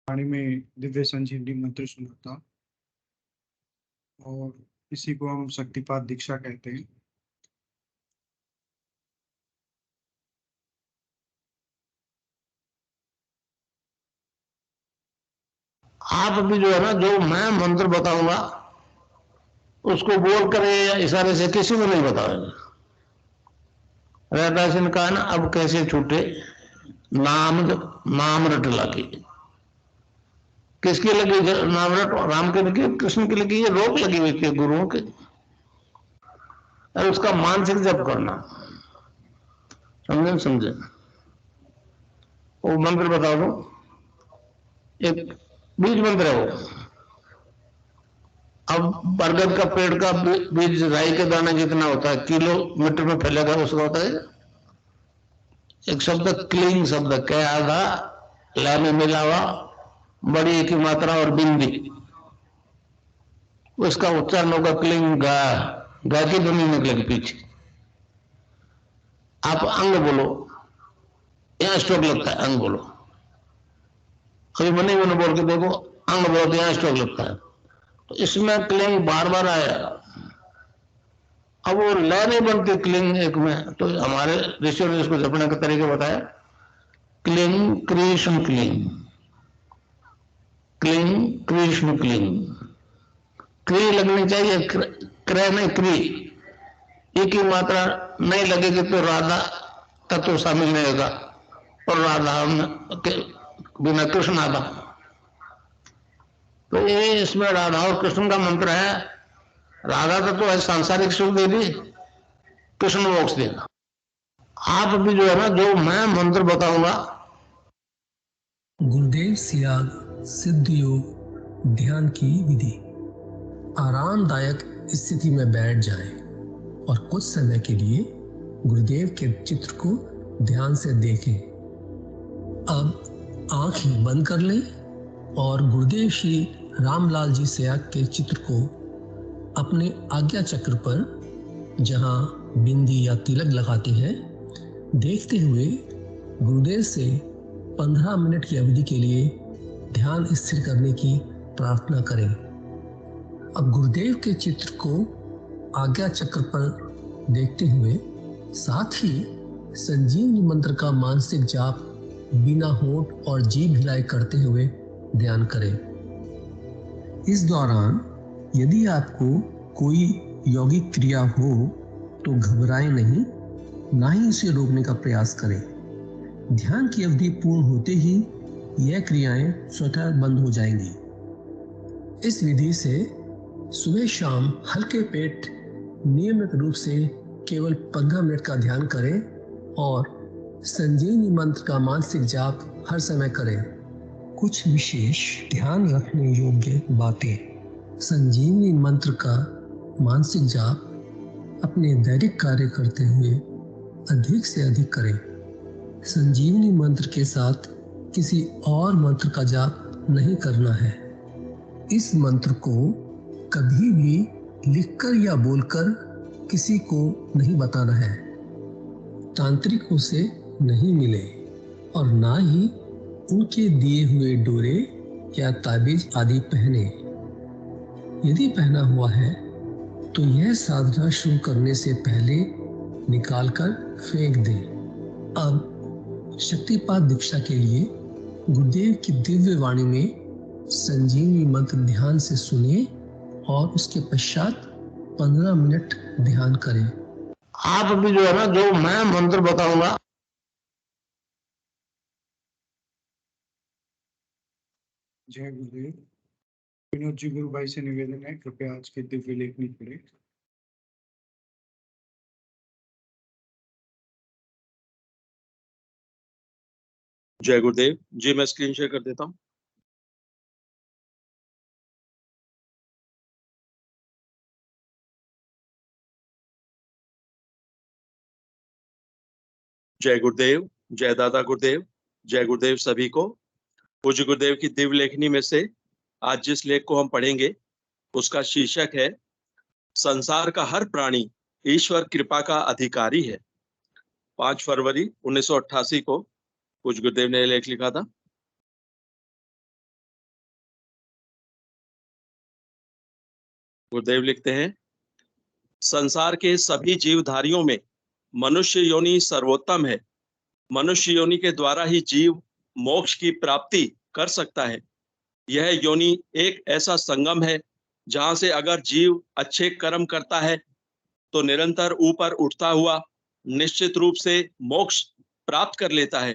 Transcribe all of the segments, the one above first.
वाणी में दिव्य संजीवनी मंत्र सुना था और इसी को हम शक्तिपात दीक्षा कहते हैं। आप भी जो है ना, जो मैं मंत्र बताऊंगा उसको बोल कर या इशारे से किसी को नहीं बताएंगे। रहदास ने कहा ना, अब कैसे छूटे नाम नाम रट लगी। किसकी लगी नाम रट? राम की लगी, कृष्ण की लगी, ये रोक लगी हुई थी गुरुओं के। और उसका मानसिक जप करना, समझे समझे। वो मंत्र बता दो, एक बीज मंत्र है वो। अब बरगद का पेड़ का बीज राई के दाने जितना होता है, किलोमीटर में फैलेगा उसका होता है। एक शब्द क्लीन शब्द क्या आधा लै में मिला हुआ, बड़ी की मात्रा और बिंदी, उसका उच्चारण होगा क्लीन गा। गा की ध्वनि निकलेगी पीछे। आप अंग बोलो, यहां स्ट्रोक लगता है, अंग बोलो। कभी मनी मन बोल के देखो, अंग बोलो तो यहां स्ट्रोक लगता है। तो इसमें क्लिंग बार बार आया। अब वो लय नहीं बनती क्लिंग एक में, तो हमारे ऋषियों ने इसको जपने का तरीका बताया। Cling Krishna cling, cling Krishna cling. क्री लगनी चाहिए, क्रय नहीं क्री। एक ही मात्रा नहीं लगेगी तो राधा तत्व शामिल नहीं होगा, और राधा के बिना कृष्ण आधा। तो ये इसमें राधा और कृष्ण का मंत्र है। राधा तत्व है सांसारिक सुख दे दी, कृष्ण मोक्ष देगा। आप भी जो है ना, जो मैं मंत्र बताऊंगा। गुरुदेव सियाग सिद्ध योग ध्यान की विधि। आरामदायक स्थिति में बैठ जाएं और कुछ समय के लिए गुरुदेव के चित्र को ध्यान से देखें। अब आंखें बंद कर लें और गुरुदेव श्री रामलाल जी सियाग के चित्र को अपने आज्ञा चक्र पर, जहां बिंदी या तिलक लगाते हैं, देखते हुए गुरुदेव से 15 मिनट की अवधि के लिए ध्यान स्थिर करने की प्रार्थना करें। अब गुरुदेव के चित्र को आज्ञा चक्र पर देखते हुए साथ ही संजीवनी मंत्र का मानसिक जाप बिना होंठ और जीभ हिलाए करते हुए ध्यान करें। इस दौरान यदि आपको कोई यौगिक क्रिया हो तो घबराएं नहीं, ना ही इसे रोकने का प्रयास करें। ध्यान की अवधि पूर्ण होते ही यह क्रियाएं स्वतः बंद हो जाएंगी। इस विधि से सुबह शाम हल्के पेट नियमित रूप से केवल 15 मिनट का ध्यान करें और संजीवनी मंत्र का मानसिक जाप हर समय करें। कुछ विशेष ध्यान रखने योग्य बातें। संजीवनी मंत्र का मानसिक जाप अपने दैनिक कार्य करते हुए अधिक से अधिक करें। संजीवनी मंत्र के साथ किसी और मंत्र का जाप नहीं करना है। इस मंत्र को कभी भी लिखकर या बोलकर किसी को नहीं बताना है। तांत्रिकों से नहीं मिले और ना ही उनके दिए हुए डोरे या ताबीज आदि पहने। यदि पहना हुआ है तो यह साधना शुरू करने से पहले निकालकर फेंक दें। अब शक्तिपात दीक्षा के लिए गुरुदेव की दिव्य वाणी में संजीवनी मंत्र ध्यान से सुनिए और उसके पश्चात 15 मिनट ध्यान करें। आप भी जो है ना, जो मैं मंत्र बताऊंगा। जय गुरुदेव। विनोद जी, गुरु भाई से निवेदन है, कृपया आज की दिव्य लेखनी पढ़े। जय गुरुदेव जी। मैं स्क्रीन शेयर कर देता हूँ। जय गुरुदेव, जय दादा गुरुदेव, जय गुरुदेव सभी को। पूज्य गुरुदेव की दिव्य लेखनी में से आज जिस लेख को हम पढ़ेंगे उसका शीर्षक है संसार का हर प्राणी ईश्वर कृपा का अधिकारी है। 5 फरवरी 1988 को पूज्य गुरुदेव ने लेख लिखा था। गुरुदेव लिखते हैं, संसार के सभी जीवधारियों में मनुष्य योनि सर्वोत्तम है। मनुष्य योनि के द्वारा ही जीव मोक्ष की प्राप्ति कर सकता है। यह योनि एक ऐसा संगम है जहां से अगर जीव अच्छे कर्म करता है तो निरंतर ऊपर उठता हुआ निश्चित रूप से मोक्ष प्राप्त कर लेता है,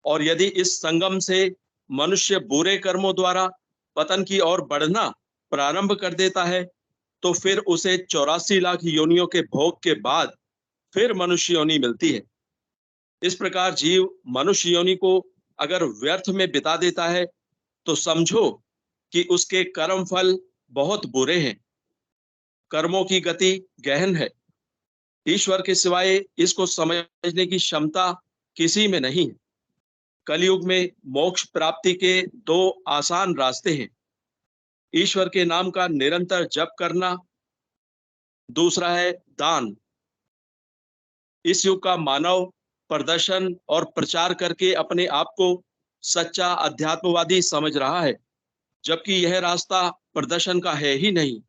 और यदि इस संगम से मनुष्य बुरे कर्मों द्वारा पतन की ओर बढ़ना प्रारंभ कर देता है तो फिर उसे 84 लाख योनियों के भोग के बाद फिर मनुष्य योनि मिलती है। इस प्रकार जीव मनुष्य योनि को अगर व्यर्थ में बिता देता है तो समझो कि उसके कर्म फल बहुत बुरे हैं। कर्मों की गति गहन है। ईश्वर के सिवाय इसको समझने की क्षमता किसी में नहीं है। कलयुग में मोक्ष प्राप्ति के दो आसान रास्ते हैं। ईश्वर के नाम का निरंतर जप करना, दूसरा है दान। इस युग का मानव प्रदर्शन और प्रचार करके अपने आप को सच्चा अध्यात्मवादी समझ रहा है, जबकि यह रास्ता प्रदर्शन का है ही नहीं।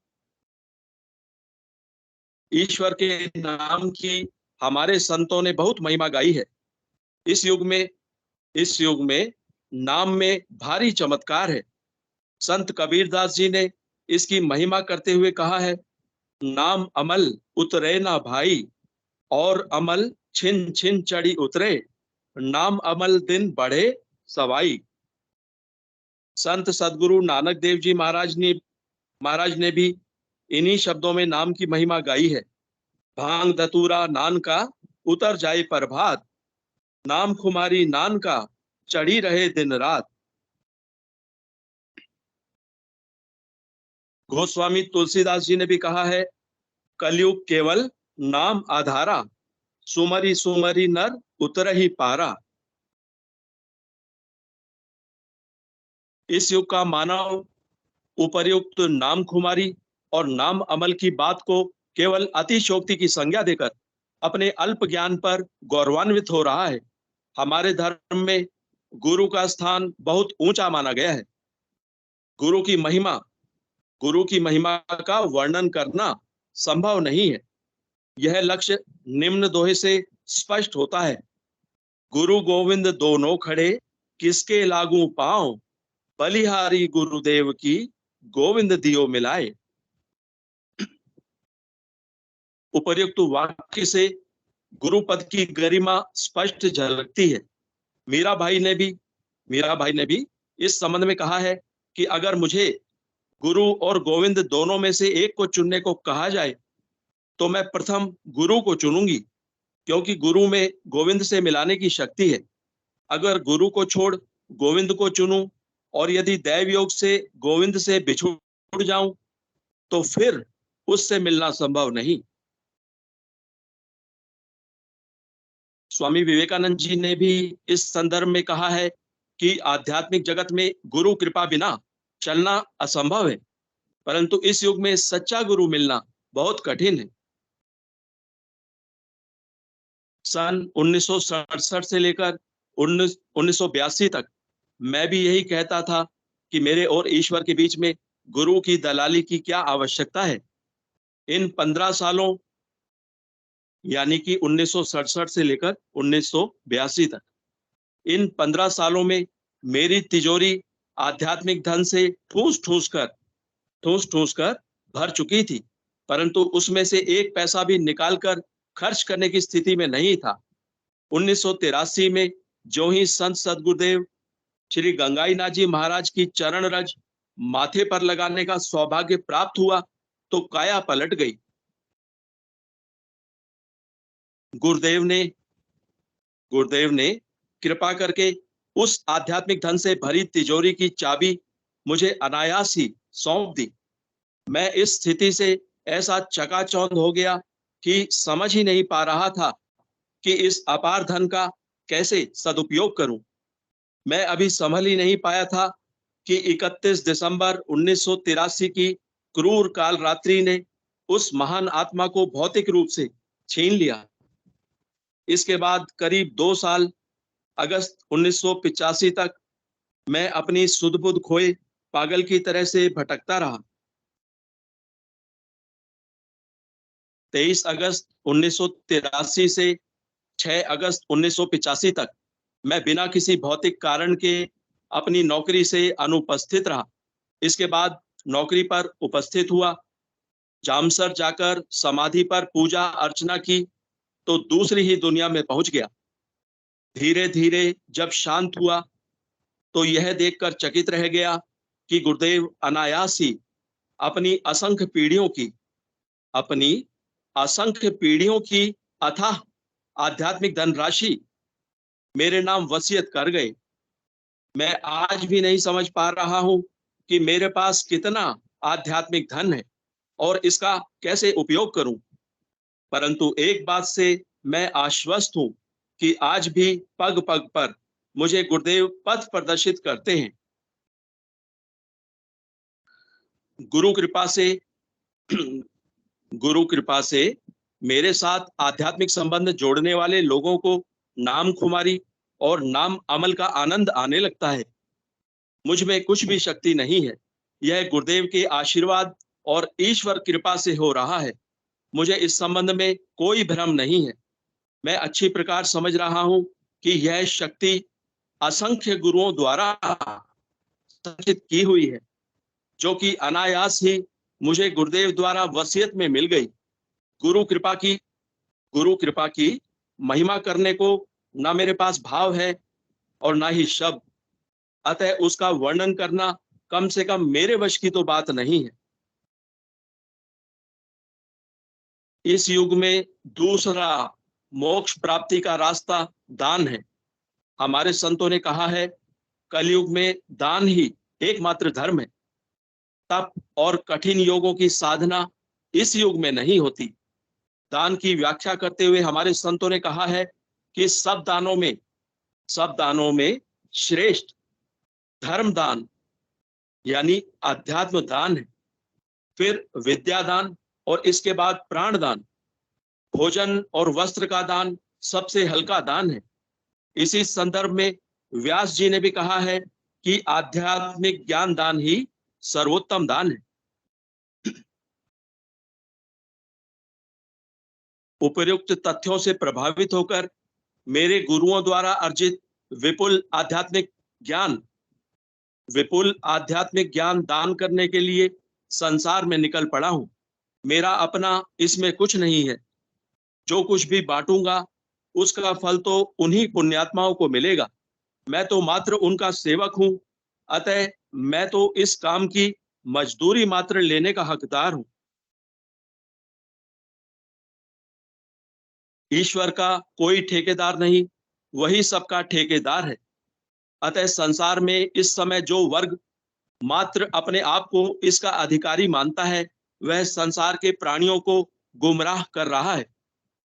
ईश्वर के नाम की हमारे संतों ने बहुत महिमा गाई है। इस युग में नाम में भारी चमत्कार है। संत कबीरदास जी ने इसकी महिमा करते हुए कहा है, नाम अमल उतरे ना भाई, और अमल छिन छिन चढ़ी उतरे, नाम अमल दिन बढ़े सवाई। संत सदगुरु नानक देव जी महाराज ने भी इन्हीं शब्दों में नाम की महिमा गाई है। भांग धतूरा नान का उतर जाए प्रभात, नाम खुमारी नान का चढ़ी रहे दिन रात। गोस्वामी तुलसीदास जी ने भी कहा है, कलयुग केवल नाम आधारा, सुमरी सुमरी नर उतर ही पारा। इस युग का मानव उपर्युक्त नाम खुमारी और नाम अमल की बात को केवल अतिशयोक्ति की संज्ञा देकर अपने अल्प ज्ञान पर गौरवान्वित हो रहा है। हमारे धर्म में गुरु का स्थान बहुत ऊंचा माना गया है। गुरु की महिमा का वर्णन करना संभव नहीं है। यह लक्ष्य निम्न दोहे से स्पष्ट होता है, गुरु गोविंद दोनों खड़े, किसके लागू पांव, बलिहारी गुरुदेव की गोविंद दियो मिलाए। उपर्युक्त वाक्य से गुरु पद की गरिमा स्पष्ट झलकती है। मीरा भाई ने भी इस संबंध में कहा है कि अगर मुझे गुरु और गोविंद दोनों में से एक को चुनने को कहा जाए तो मैं प्रथम गुरु को चुनूंगी, क्योंकि गुरु में गोविंद से मिलाने की शक्ति है। अगर गुरु को छोड़ गोविंद को चुनूं और यदि दैव योग से गोविंद से बिछुड़ जाऊं तो फिर उससे मिलना संभव नहीं। स्वामी विवेकानंद जी ने भी इस संदर्भ में कहा है कि आध्यात्मिक जगत में गुरु कृपा बिना चलना असंभव है, परंतु इस युग में सच्चा गुरु मिलना बहुत कठिन है। सन 1967 से लेकर 1982 तक मैं भी यही कहता था कि मेरे और ईश्वर के बीच में गुरु की दलाली की क्या आवश्यकता है। इन 15 सालों यानी कि 1967 से लेकर 1982 तक, इन 15 सालों में मेरी तिजोरी आध्यात्मिक धन से ठूस ठूस कर भर चुकी थी, परंतु उसमें से एक पैसा भी निकालकर खर्च करने की स्थिति में नहीं था। 1983 में जो ही संत सदगुरुदेव श्री गंगाईनाथ जी महाराज की चरण रज माथे पर लगाने का सौभाग्य प्राप्त हुआ तो काया पलट गई। गुरुदेव ने कृपा करके उस आध्यात्मिक धन से भरी तिजोरी की चाबी मुझे अनायास ही सौंप दी। मैं इस स्थिति से ऐसा चकाचौंध हो गया कि समझ ही नहीं पा रहा था कि इस अपार धन का कैसे सदुपयोग करूं। मैं अभी संभल ही नहीं पाया था कि 31 दिसंबर 1983 की क्रूर काल रात्रि ने उस महान आत्मा को भौतिक रूप से छीन लिया। इसके बाद करीब 2 साल अगस्त 1985 तक मैं अपनी सुध बुध खोए पागल की तरह से भटकता रहा। 23 अगस्त 1983 से 6 अगस्त 1985 तक मैं बिना किसी भौतिक कारण के अपनी नौकरी से अनुपस्थित रहा। इसके बाद नौकरी पर उपस्थित हुआ, जामसर जाकर समाधि पर पूजा अर्चना की तो दूसरी ही दुनिया में पहुंच गया। धीरे धीरे जब शांत हुआ तो यह देखकर चकित रह गया कि गुरुदेव अनायास ही अपनी असंख्य पीढ़ियों की अथाह आध्यात्मिक धनराशि मेरे नाम वसीयत कर गए। मैं आज भी नहीं समझ पा रहा हूं कि मेरे पास कितना आध्यात्मिक धन है और इसका कैसे उपयोग करूं, परंतु एक बात से मैं आश्वस्त हूं कि आज भी पग पग पर मुझे गुरुदेव पथ प्रदर्शित करते हैं। गुरु कृपा से मेरे साथ आध्यात्मिक संबंध जोड़ने वाले लोगों को नाम खुमारी और नाम अमल का आनंद आने लगता है। मुझ में कुछ भी शक्ति नहीं है, यह गुरुदेव के आशीर्वाद और ईश्वर कृपा से हो रहा है। मुझे इस संबंध में कोई भ्रम नहीं है। मैं अच्छी प्रकार समझ रहा हूं कि यह शक्ति असंख्य गुरुओं द्वारा संचित की हुई है, जो कि अनायास ही मुझे गुरुदेव द्वारा वसीयत में मिल गई। गुरु कृपा की महिमा करने को न मेरे पास भाव है और ना ही शब्द, अतः उसका वर्णन करना कम से कम मेरे वश की तो बात नहीं है। इस युग में दूसरा मोक्ष प्राप्ति का रास्ता दान है। हमारे संतों ने कहा है, कलयुग में दान ही एकमात्र धर्म है। तप और कठिन योगों की साधना इस युग में नहीं होती। दान की व्याख्या करते हुए हमारे संतों ने कहा है कि सब दानों में श्रेष्ठ धर्म दान यानी अध्यात्म दान है, फिर विद्या दान और इसके बाद प्राण दान। भोजन और वस्त्र का दान सबसे हल्का दान है। इसी संदर्भ में व्यास जी ने भी कहा है कि आध्यात्मिक ज्ञान दान ही सर्वोत्तम दान है। उपर्युक्त तथ्यों से प्रभावित होकर मेरे गुरुओं द्वारा अर्जित विपुल आध्यात्मिक ज्ञान दान करने के लिए संसार में निकल पड़ा हूं। मेरा अपना इसमें कुछ नहीं है। जो कुछ भी बांटूंगा उसका फल तो उन्हीं पुण्यात्माओं को मिलेगा। मैं तो मात्र उनका सेवक हूं, अतः मैं तो इस काम की मजदूरी मात्र लेने का हकदार हूं। ईश्वर का कोई ठेकेदार नहीं, वही सबका ठेकेदार है। अतः संसार में इस समय जो वर्ग मात्र अपने आप को इसका अधिकारी मानता है, वह संसार के प्राणियों को गुमराह कर रहा है।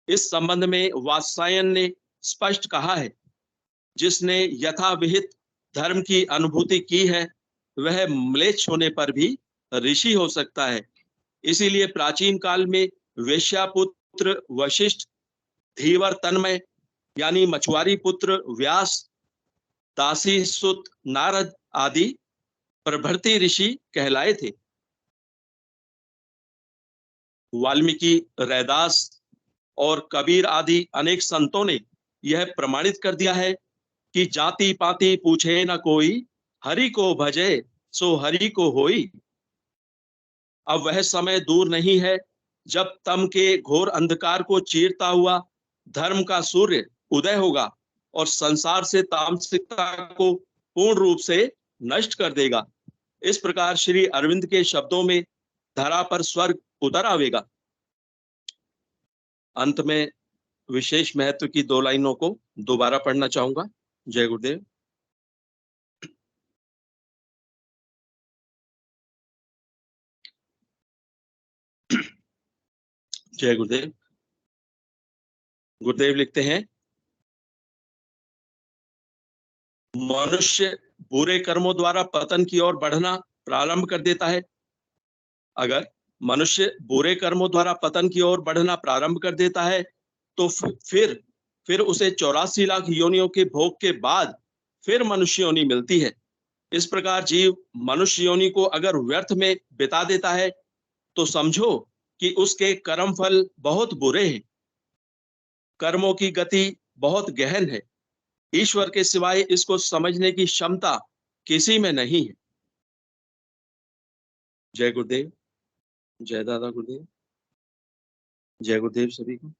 इस संबंध में वात्सायन ने स्पष्ट कहा है, जिसने यथाविहित धर्म की अनुभूति की है वह म्लेच्छ होने पर भी ऋषि हो सकता है। इसीलिए प्राचीन काल में वेश्यापुत्र वशिष्ठ, धीवर तन्मय यानी मछुआरी पुत्र व्यास, दासी सुत नारद आदि प्रभृति ऋषि कहलाए थे। वाल्मीकि, रैदास और कबीर आदि अनेक संतों ने यह प्रमाणित कर दिया है कि जाति पाति पूछे न कोई, हरि को भजे सो हरि को होई। अब वह समय दूर नहीं है जब तम के घोर अंधकार को चीरता हुआ धर्म का सूर्य उदय होगा और संसार से तामसिकता को पूर्ण रूप से नष्ट कर देगा। इस प्रकार श्री अरविंद के शब्दों में धरा पर स्वर्ग उतर आवेगा। अंत में विशेष महत्व की 2 लाइनों को दोबारा पढ़ना चाहूंगा। जय गुरुदेव। जय गुरुदेव। गुरुदेव लिखते हैं, मनुष्य बुरे कर्मों द्वारा पतन की ओर बढ़ना प्रारंभ कर देता है। अगर मनुष्य बुरे कर्मों द्वारा पतन की ओर बढ़ना प्रारंभ कर देता है तो फिर उसे 84 लाख योनियों के भोग के बाद फिर मनुष्य योनि मिलती है। इस प्रकार जीव मनुष्य योनि को अगर व्यर्थ में बिता देता है तो समझो कि उसके कर्म फल बहुत बुरे हैं, कर्मों की गति बहुत गहन है, ईश्वर के सिवाय इसको समझने की क्षमता किसी में नहीं है। जय गुरुदेव, जय दादा गुरुदेव, जय गुरुदेव सभी को।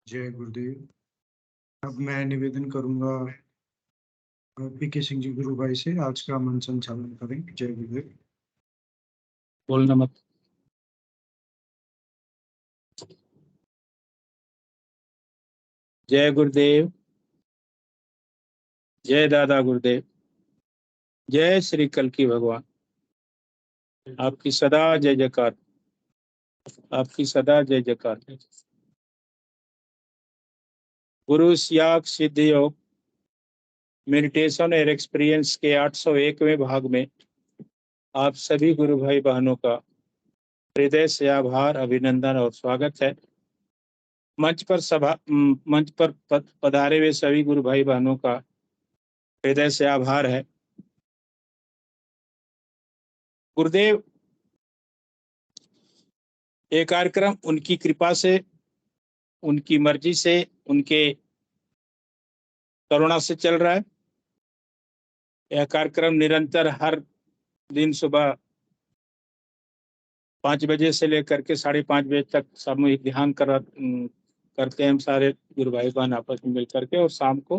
जय गुरुदेव। अब मैं निवेदन करूंगा पीके सिंह जी गुरु भाई से आज का मन संचालन करें। जय गुरुदेव। बोलना मत। जय गुरुदेव, जय दादा गुरुदेव, जय श्री कल्की भगवान। आपकी सदा जय जयकार, आपकी सदा जय जयकार। गुरु सियाग सिद्ध योग मेडिटेशन और एक्सपीरियंस के 801वें भाग में आप सभी गुरु भाई बहनों का हृदय से आभार, अभिनंदन और स्वागत है। मंच पर पधारे हुए सभी गुरु भाई बहनों का हृदय से आभार है। गुरुदेव, ये कार्यक्रम उनकी कृपा से, उनकी मर्जी से, उनके करुणा से चल रहा है। यह कार्यक्रम निरंतर हर दिन सुबह 5 बजे से लेकर के 5:30 बजे तक सामूहिक ध्यान करते हैं हम सारे गुरु भाई बहन आपस में मिल करके, और शाम को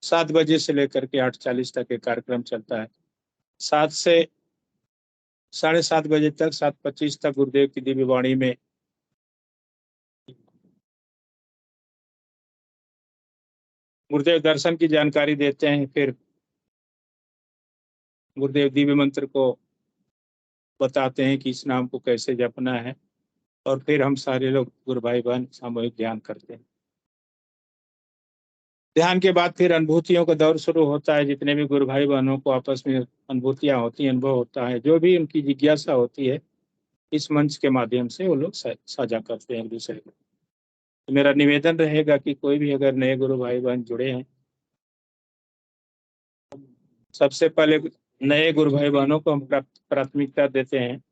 7 बजे से लेकर के 8:40 तक ये कार्यक्रम चलता है। 7 से 7:30 बजे तक, 7:25 तक गुरुदेव की दिव्य वाणी में गुरुदेव दर्शन की जानकारी देते हैं, फिर गुरुदेव दिव्य मंत्र को बताते हैं कि इस नाम को कैसे जपना है, और फिर हम सारे लोग गुरु भाई बहन सामूहिक ध्यान करते हैं। ध्यान के बाद फिर अनुभूतियों का दौर शुरू होता है। जितने भी गुरु भाई बहनों को आपस में अनुभूतियां होती हैं, अनुभव होता है, जो भी उनकी जिज्ञासा होती है, इस मंच के माध्यम से वो लोग साझा करते हैं एक दूसरे को। तो मेरा निवेदन रहेगा कि कोई भी अगर नए गुरु भाई बहन जुड़े हैं, सबसे पहले नए गुरु भाई बहनों को हम प्राथमिकता देते हैं।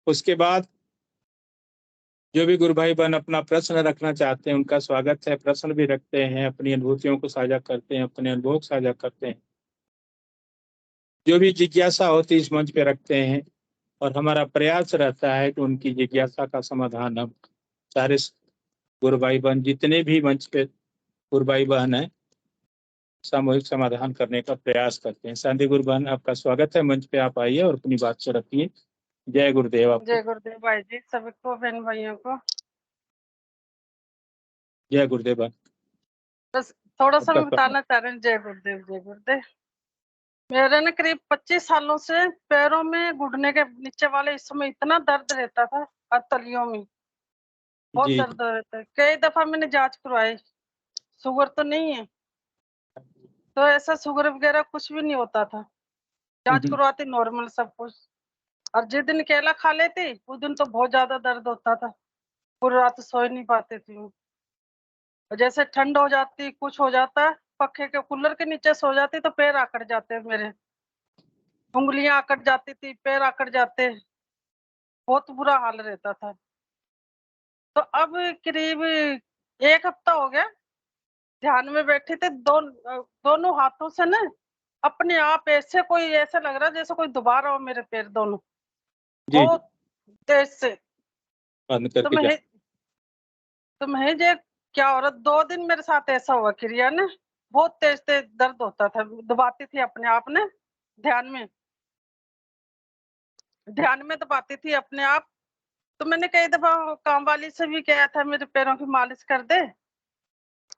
उसके बाद जो भी गुरु भाई बहन अपना प्रश्न रखना चाहते हैं, उनका स्वागत है। प्रश्न भी रखते हैं, अपनी अनुभूतियों को साझा करते हैं, अपने अनुभव साझा करते हैं, जो भी जिज्ञासा होती है इस मंच पे रखते हैं, और हमारा प्रयास रहता है कि उनकी जिज्ञासा का समाधान हम सारे गुरु भाई बहन, जितने भी मंच पे गुरु भाई बहन है, सामूहिक समाधान करने का प्रयास करते हैं। शांति गुरु बहन, आपका स्वागत है। मंच पे आप आइए और अपनी बात से रखिए। जय गुरुदेव। आपको जय गुरुदेव भाई जी, सभी को, बहन भाइयों को जय गुरुदेव बहन। बस थोड़ा सा मैं बताना चाह रही हूँ। जय गुरुदेव, जय गुरुदेव। मेरे ने करीब 25 सालों से पैरों में, घुटने के नीचे वाले हिस्सों में इतना दर्द रहता था, और तलियों में बहुत जी। दर्द रहता है। कई दफा मैंने जांच करवाई, शुगर तो नहीं है, तो ऐसा शुगर वगैरह कुछ भी नहीं होता था। जांच करवाती नॉर्मल सब कुछ, और जिस दिन केला खा लेती उस दिन तो बहुत ज्यादा दर्द होता था, पूरी रात सो ही नहीं पाती थी। जैसे ठंड हो जाती, कुछ हो जाता, पक्खे के कूलर के नीचे सो जाती तो पैर आकड़ जाते, मेरे उंगलियां आकड़ जाती थी, पैर आकड़ जाते, बहुत बुरा हाल रहता था। तो अब करीब 1 हफ्ता हो गया, ध्यान में बैठी थे, दोनों हाथों से ना अपने आप ऐसे, कोई ऐसा लग रहा जैसे कोई दबा रहा हो मेरे पैर दोनों, बहुत तेज से। बंद तो करके मैं जे क्या हो रहा, 2 दिन मेरे साथ ऐसा हुआ। क्रिया ने बहुत तेज तेज दर्द होता था, दबाती थी अपने आप ने, ध्यान में दबाती थी अपने आप। तो मैंने कई दफा काम वाली से भी कहा था मेरे पैरों की मालिश कर दे,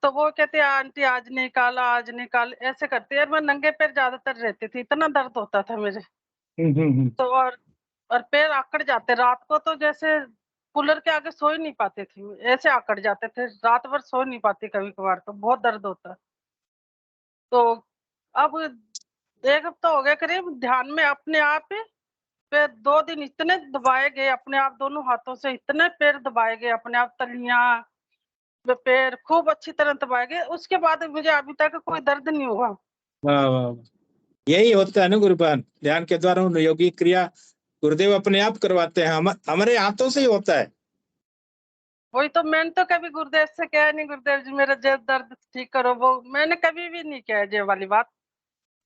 तो वो कहते आंटी आज निकाला, आज निकाल, ऐसे करते यार। मैं नंगे पैर ज्यादातर रहती थी, इतना दर्द होता था मेरे। तो और पैर आकड़ जाते रात को, तो जैसे कूलर के आगे सो ही नहीं पाते थे, ऐसे आकड़ जाते थे, रात भर सो नहीं पाती, कभी कभार तो बहुत दर्द होता। तो अब 1 हफ्ता हो गया करीब, ध्यान में अपने आप ही पैर 2 दिन इतने दबाए गए अपने आप, दोनों हाथों से इतने पैर दबाए गए अपने आप, तलियां पैर खूब अच्छी तरह दबाए गए। उसके बाद मुझे अभी तक कोई दर्द नहीं हुआ। वाह वाह, यही होता है ना गुरु बहन। ध्यान के द्वारा योगी क्रिया गुरुदेव अपने आप करवाते हैं, हमारे हाथों से ही होता है। वही तो मैंने तो कभी गुरुदेव से कहा नहीं, गुरुदेव जी मेरा जेब दर्द ठीक करो, वो मैंने कभी भी नहीं किया ये वाली बात।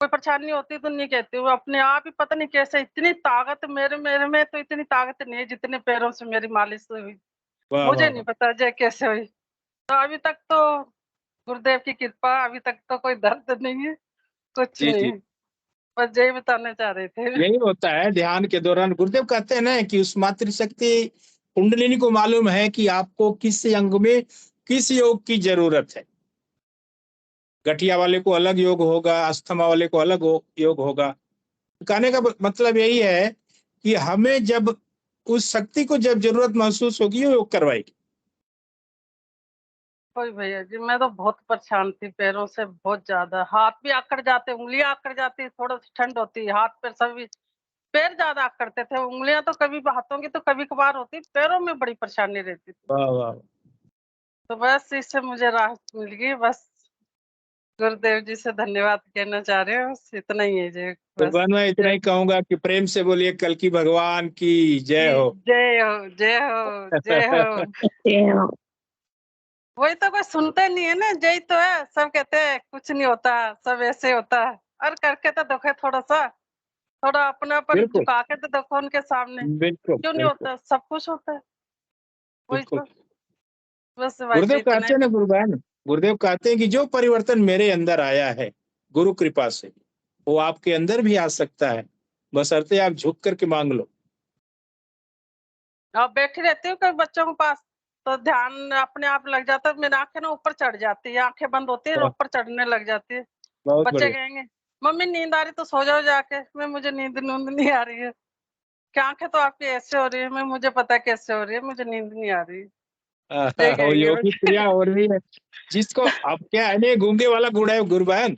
कोई परेशानी होती तो नहीं कहती हूँ, अपने आप ही पता नहीं कैसे इतनी ताकत मेरे मेरे में तो इतनी ताकत नहीं है जितने पैरों से मेरी मालिश हुई। वाह मुझे वाह नहीं वाह। पता ये कैसे हुई। तो अभी तक तो गुरुदेव की कृपा, अभी तक तो कोई दर्द नहीं है, कुछ जी जी, नहीं। बस यही बताना चाह रहे थे। यही होता है ध्यान के दौरान। गुरुदेव कहते हैं ना कि उस मातृशक्ति कुंडलिनी को मालूम है कि आपको किस अंग में किस योग की जरूरत है। गठिया वाले को अलग योग होगा, अस्थमा वाले को अलग योग होगा। कहने का मतलब यही है कि हमें जब उस शक्ति को जब जरूरत महसूस होगी वो योग करवाएगी। कोई भैया जी, मैं तो बहुत परेशान थी पैरों से, बहुत ज्यादा। हाथ भी आकड़ जाते, उंगलियां आकड़ जाती, थोड़ा सी ठंड होती, हाथ पैर सभी। पैर ज्यादा आकड़ते थे, उंगलियां तो कभी हाथों की तो कभी कभार होती, पैरों में बड़ी परेशानी रहती थी। वाह वाह। तो बस इससे मुझे राहत मिल गई। बस गुरुदेव जी से धन्यवाद कहना चाह रहे हो, बस इतना ही है जी। तो बस मैं इतना ही कहूंगा कि प्रेम से बोलिए कल की भगवान की जय जी, हो। जय हो, जय हो, जय हो। वही तो कोई सुनते नहीं है ना, यही तो है, सब कहते हैं कुछ नहीं होता, सब ऐसे होता है। और करके तो देखो थोड़ा सा, थोड़ा अपनापन बिल्कुल झुका के तो देखो उनके सामने, बिल्कुल क्यों नहीं बिल्कुल होता, सब कुछ होता है। वही बिल्कुल। तो, बस भाई जी गुरुदेव इतना कहते हैं ना, ही। गुरुदेव कहते हैं कि जो परिवर्तन मेरे अंदर आया है गुरु कृपा से, वो आपके अंदर भी आ सकता है, बशर्ते आप झुक करके मांग लो। अब बैठी रहती हूँ कभी बच्चों के पास, तो ध्यान अपने आप लग जाता है, मेरी आंखें ना ऊपर चढ़ जाती है, आंखें बंद होती है वाह, ऊपर चढ़ने लग जाती है। बहुत बच्चे बढ़िया। कहेंगे मम्मी नींद आ रही तो सो जाओ जाके, मैं मुझे नींद नींद नहीं आ रही है। क्या आंखें तो आपकी ऐसे हो रही है, मैं मुझे पता है कैसे हो रही है, मुझे नींद नहीं आ रही। ये वो कहेंगे योगी बच्चे। क्रिया हो रही है जिसको अब क्या है ना, गूंगे वाला गुड़ है गुरु बहन।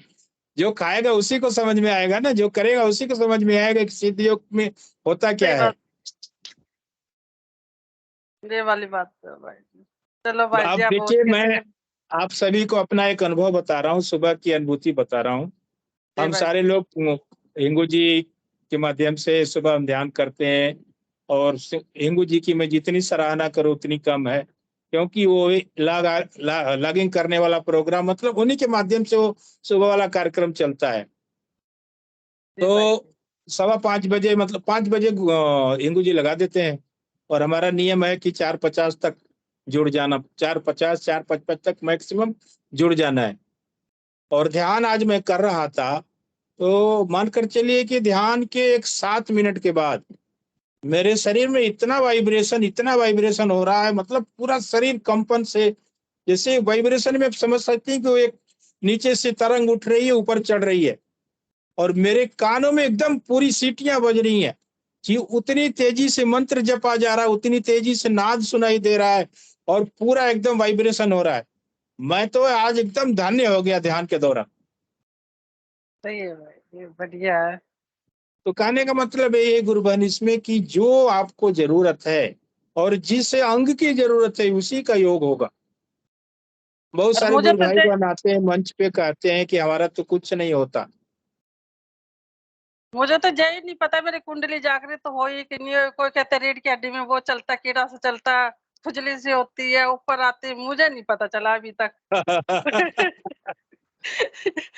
जो खाएगा उसी को समझ में आएगा ना, जो करेगा उसी को समझ में आएगा कि सिद्ध योग में होता सही क्या है। बात, ये वाली बात तो भाई जी। चलो भाई जी, अब आप बहुत देखिए, कैसे मैं कर। आप सभी को अपना एक अनुभव बता रहा हूँ, सुबह की अनुभूति बता रहा हूँ। जी हम भाई सारे जी। लोग हिंगू जी के माध्यम से सुबह हम ध्यान करते हैं, और हिंगू जी की मैं जितनी सराहना करूँ उतनी कम है, क्योंकि वो लॉगिंग करने वाला प्रोग्राम, मतलब उन्हीं के माध्यम से वो सुबह वाला कार्यक्रम चलता है। जी भाई तो जी। 4:15 मतलब 5 बजे हिंगू जी लगा देते हैं, और हमारा नियम है कि 4:50 तक जुड़ जाना, 4:50 4:55 तक मैक्सिमम जुड़ जाना है। और ध्यान आज मैं कर रहा था, तो मानकर चलिए कि ध्यान के एक 7 मिनट के बाद मेरे शरीर में इतना वाइब्रेशन हो रहा है, मतलब पूरा शरीर कंपन से, जैसे वाइब्रेशन में आप समझ सकते हैं कि वो एक नीचे से तरंग उठ रही है ऊपर चढ़ रही है, और मेरे कानों में एकदम पूरी सीटियां बज रही हैं कि उतनी तेजी से मंत्र जपा जा रहा है, उतनी तेजी से नाद सुनाई दे रहा है, और पूरा एकदम वाइब्रेशन हो रहा है। मैं तो आज एकदम धन्य हो गया ध्यान के दौरान। सही है भाई, ये बढ़िया है। तो कहने का मतलब ये है गुरु बहन इसमें कि जो आपको जरूरत है और जिस अंग की जरूरत है उसी का योग होगा। बहुत और सारे मुझे गुरु तो भाई बहन आते हैं मंच पे कहते हैं कि हमारा तो कुछ नहीं होता। मुझे तो यही नहीं पता मेरी कुंडली जागृत तो हो ही कि नहीं हो। कोई कहते रीढ़ की हड्डी में वो चलता, कीड़ा से चलता, खुजली सी होती है, ऊपर आती है, मुझे नहीं पता चला अभी तक।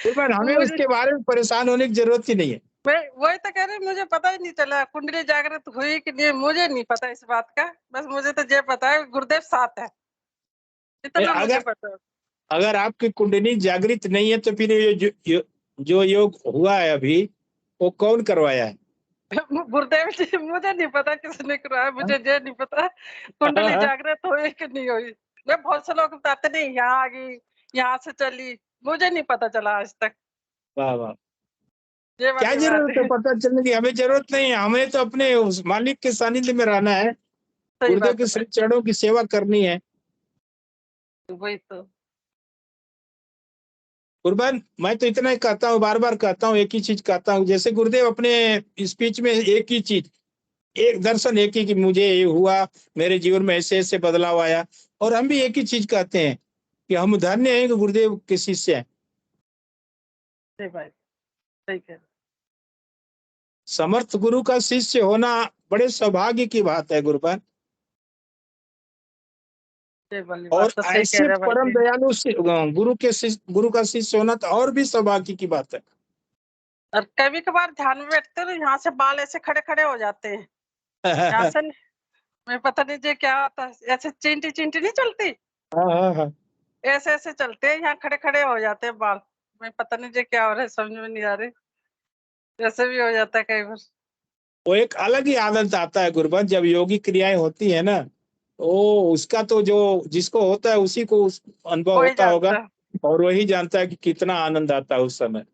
पर हमें मुझे, उसके बारे में परेशान होने की जरूरत ही नहीं है। मैं वही तो कह रही हूँ, मुझे पता ही नहीं चला कुंडली जागृत हुई कि नहीं, मुझे नहीं पता इस बात का। बस मुझे तो ये पता है गुरुदेव साथ है, इतना मुझे अगर पता है। अगर आपकी कुंडली जागृत नहीं है तो फिर ये जो योग हुआ है अभी, वो कौन करवाया है? गुरुदेव जी, मुझे नहीं पता किसने कराया, मुझे ये नहीं पता कुंडली जागृत हुई कि नहीं हुई। मैं बहुत से लोग बताते नहीं, यहाँ आ गई, यहाँ से चली, मुझे नहीं पता चला आज तक। वाह वाह। ये क्या वाली बात जरूरत है है। पता चलने की? हमें जरूरत नहीं है, हमें तो अपने उस मालिक के सानिध्य में रहना है, सही गुरुदेव बात के है भाई, श्री चरणों की सेवा करनी है। वही तो। कुर्बान, मैं तो इतना ही कहता हूँ, बार बार कहता हूँ, एक ही चीज कहता हूँ, जैसे गुरुदेव अपने स्पीच में एक ही चीज, एक दर्शन एक ही कि मुझे ये हुआ, मेरे जीवन में ऐसे ऐसे बदलाव आया, और हम भी एक ही चीज कहते हैं कि हम धन्य हैं कि गुरुदेव के शिष्य हैं। सही भाई, सही कह रहे। समर्थ गुरु का शिष्य होना बड़े सौभाग्य की बात है गुरुपाद। ये वाली और बात तो सही कह ऐसे रहे भाई परम जी। दयालु गुरु का शिष्य होना तो और भी सौभाग्य की बात है। और कभी कभार ध्यान में बैठते हो, यहाँ से बाल ऐसे खड़े खड़े हो जाते हैं, यहाँ से मैं पता नहीं जी क्या होता है, ऐसे चिंटी चिंटी नहीं चलती, हाँ। ऐसे ऐसे चलते हैं, यहाँ खड़े खड़े हो जाते हैं बाल। मैं पता नहीं जी क्या हो रहा है, समझ में नहीं आ रही, ऐसे भी हो जाता है कई बार। वो एक अलग ही आनंद आता है गुरुपाद, जब योगी क्रियाएं होती है ना, वो उसका तो जो जिसको होता है उसी को अनुभव कोई होता होगा, जानता है। और वही जानता है कि कितना आनंद आता है उस समय।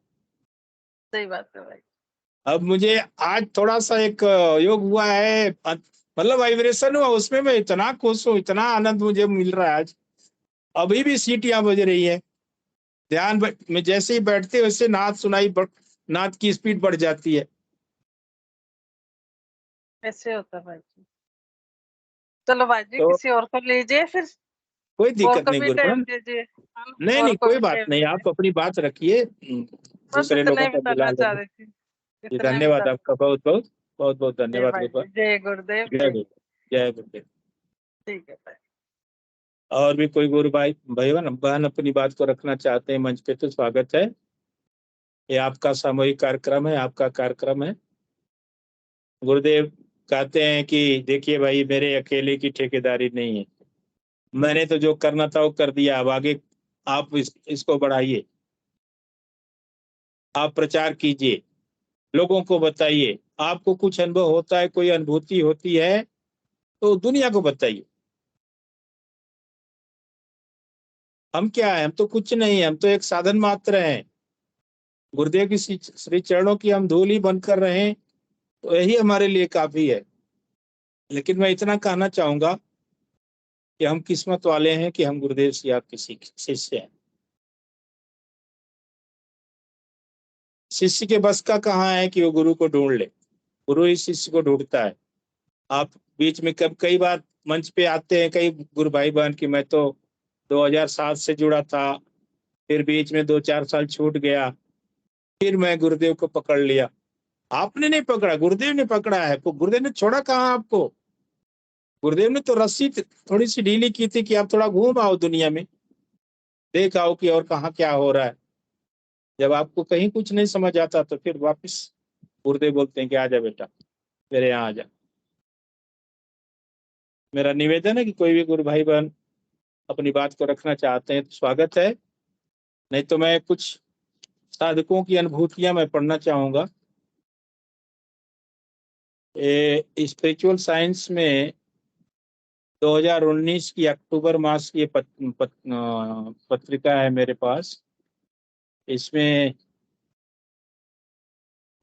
सही बात है भाई। अब मुझे आज थोड़ा सा एक योग हुआ है, मतलब वाइब्रेशन हुआ, उसमें मैं इतना खुश हूँ, इतना आनंद मुझे मिल रहा है आज। अभी भी सीटियां बज रही है, में जैसे ही बैठते वैसे नाद नाद की स्पीड बढ़ जाती है। ऐसे होता है भाई जी। चलो भाई जी, तो किसी और को लीजिए फिर, कोई और दिक्कत को नहीं भी टाइम गुरुपाद। दीजिए। नहीं और नहीं, को कोई भी बात टाइम नहीं, दीजिए। आप अपनी बात रखिए, बस दूसरे इतना लोगों ही को बुला बताना चाह लेंगे। रही थी, जी इतना ही धन्यवाद बताना। आपका, बहुत बहुत बहुत बहुत जय धन्यवाद भाई गुरुपाद। जी, जय गुरुदेव जय जी। गुरुदेव, जय गुरुदेव। ठीक है भाई। और भी कोई गुरु भाई बहन अपनी बात को रखना चाहते हैं मंच पे तो स्वागत है। ये आपका सामूहिक कार्यक्रम है, आपका कार्यक्रम है। गुरुदेव कहते हैं कि देखिए भाई, मेरे अकेले की ठेकेदारी नहीं है, मैंने तो जो करना था वो कर दिया, अब आगे आप इसको बढ़ाइए, आप प्रचार कीजिए, लोगों को बताइए। आपको कुछ अनुभव होता है, कोई अनुभूति होती है तो दुनिया को बताइए। हम क्या है, हम तो कुछ नहीं है, हम तो एक साधन मात्र हैं। गुरुदेव की श्री चरणों की हम धूल ही बनकर रहे तो यही हमारे लिए काफी है। लेकिन मैं इतना कहना चाहूंगा कि हम किस्मत वाले हैं कि हम गुरुदेव से आप किसी शिष्य हैं। शिष्य के बस का कहाँ है कि वो गुरु को ढूंढ ले, गुरु ही शिष्य को ढूंढता है। आप बीच में कई बार मंच पे आते हैं कई गुरु भाई बहन की, मैं तो 2007 से जुड़ा था, फिर बीच में 2-4 साल छूट गया, फिर मैं गुरुदेव को पकड़ लिया। आपने नहीं पकड़ा, गुरुदेव ने पकड़ा है। तो गुरुदेव ने छोड़ा कहाँ आपको? गुरुदेव ने तो रस्सी थोड़ी सी ढीली की थी कि आप थोड़ा घूम आओ दुनिया में, देख आओ कि और कहाँ क्या हो रहा है। जब आपको कहीं कुछ नहीं समझ आता तो फिर वापस गुरुदेव बोलते हैं कि आजा बेटा, मेरे यहाँ आजा। मेरा निवेदन है कि कोई भी गुरु भाई बहन अपनी बात को रखना चाहते हैं तो स्वागत है, नहीं तो मैं कुछ साधकों की अनुभूतियां मैं पढ़ना चाहूंगा। स्पिरिचुअल साइंस में 2019 की अक्टूबर मास की पत्रिका है मेरे पास। इसमें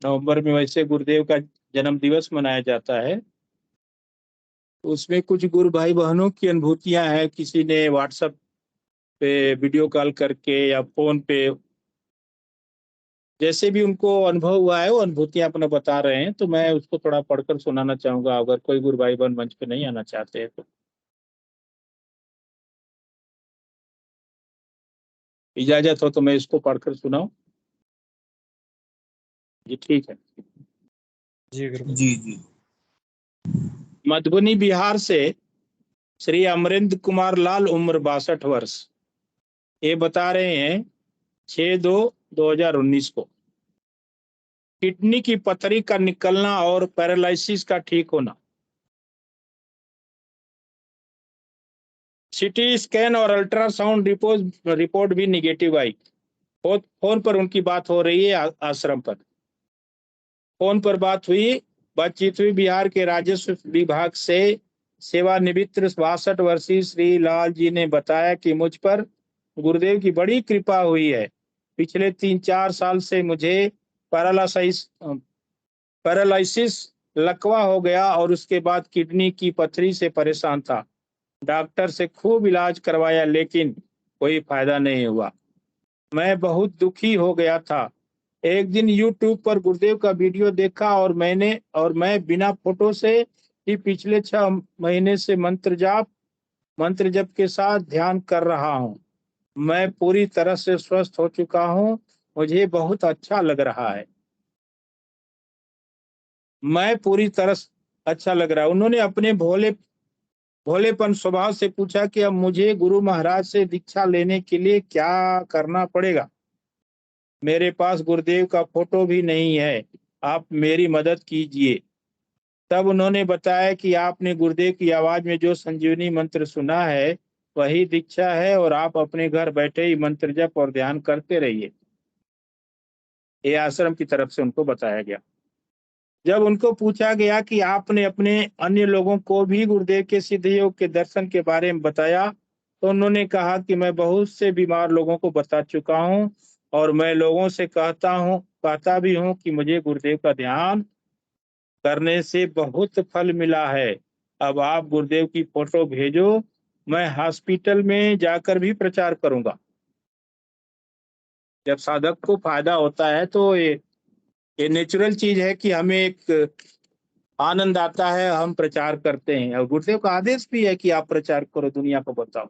नवंबर में वैसे गुरुदेव का जन्म दिवस मनाया जाता है, उसमें कुछ गुरु भाई बहनों की अनुभूतियां हैं। किसी ने व्हाट्सएप पे वीडियो कॉल करके या फोन पे, जैसे भी उनको अनुभव हुआ है वो अनुभूतियां अपना बता रहे हैं, तो मैं उसको थोड़ा पढ़कर सुनाना चाहूंगा, अगर कोई गुरु भाई बहन मंच पे नहीं आना चाहते हैं तो। इजाजत हो तो मैं इसको पढ़कर सुनाऊं? जी ठीक है। जी गुरु। जी जी। मधुबनी बिहार से श्री अमरेंद्र कुमार लाल, उम्र 62 वर्ष। ये बता रहे हैं 6/2/2019 को किडनी की पथरी का निकलना और पैरालिसिस का ठीक होना। सीटी स्कैन और अल्ट्रासाउंड रिपोर्ट भी निगेटिव आई। फोन पर उनकी बात हो रही है आश्रम पर, फोन पर बातचीत हुई। बिहार के राजस्व विभाग से सेवानिवृत्त 62 वर्षीय श्री लाल जी ने बताया कि मुझ पर गुरुदेव की बड़ी कृपा हुई है। पिछले 3-4 साल से मुझे पैरालिसिस लकवा हो गया और उसके बाद किडनी की पथरी से परेशान था। डॉक्टर से खूब इलाज करवाया लेकिन कोई फायदा नहीं हुआ। मैं बहुत दुखी हो गया था। एक दिन YouTube पर गुरुदेव का वीडियो देखा और मैं बिना फोटो से ही पिछले 6 महीने से मंत्र जप के साथ ध्यान कर रहा हूँ। मैं पूरी तरह से स्वस्थ हो चुका हूँ, मुझे बहुत अच्छा लग रहा है। मैं पूरी तरह अच्छा लग रहा है। उन्होंने अपने भोलेपन स्वभाव से पूछा कि अब मुझे गुरु महाराज से दीक्षा लेने के लिए क्या करना पड़ेगा। मेरे पास गुरुदेव का फोटो भी नहीं है, आप मेरी मदद कीजिए। तब उन्होंने बताया कि आपने गुरुदेव की आवाज में जो संजीवनी मंत्र सुना है वही दीक्षा है, और आप अपने घर बैठे ही मंत्र जप और ध्यान करते रहिए। ये आश्रम की तरफ से उनको बताया गया। जब उनको पूछा गया कि आपने अपने अन्य लोगों को भी गुरुदेव के सिद्ध योग के दर्शन के बारे में बताया, तो उन्होंने कहा कि मैं बहुत से बीमार लोगों को बता चुका हूं, और मैं लोगों से कहता भी हूं कि मुझे गुरुदेव का ध्यान करने से बहुत फल मिला है। अब आप गुरुदेव की फोटो भेजो, मैं हॉस्पिटल में जाकर भी प्रचार करूंगा। जब साधक को फायदा होता है तो ये नेचुरल चीज है कि हमें एक आनंद आता है, हम प्रचार करते हैं, और गुरुदेव का आदेश भी है कि आप प्रचार करो, दुनिया को बताओ।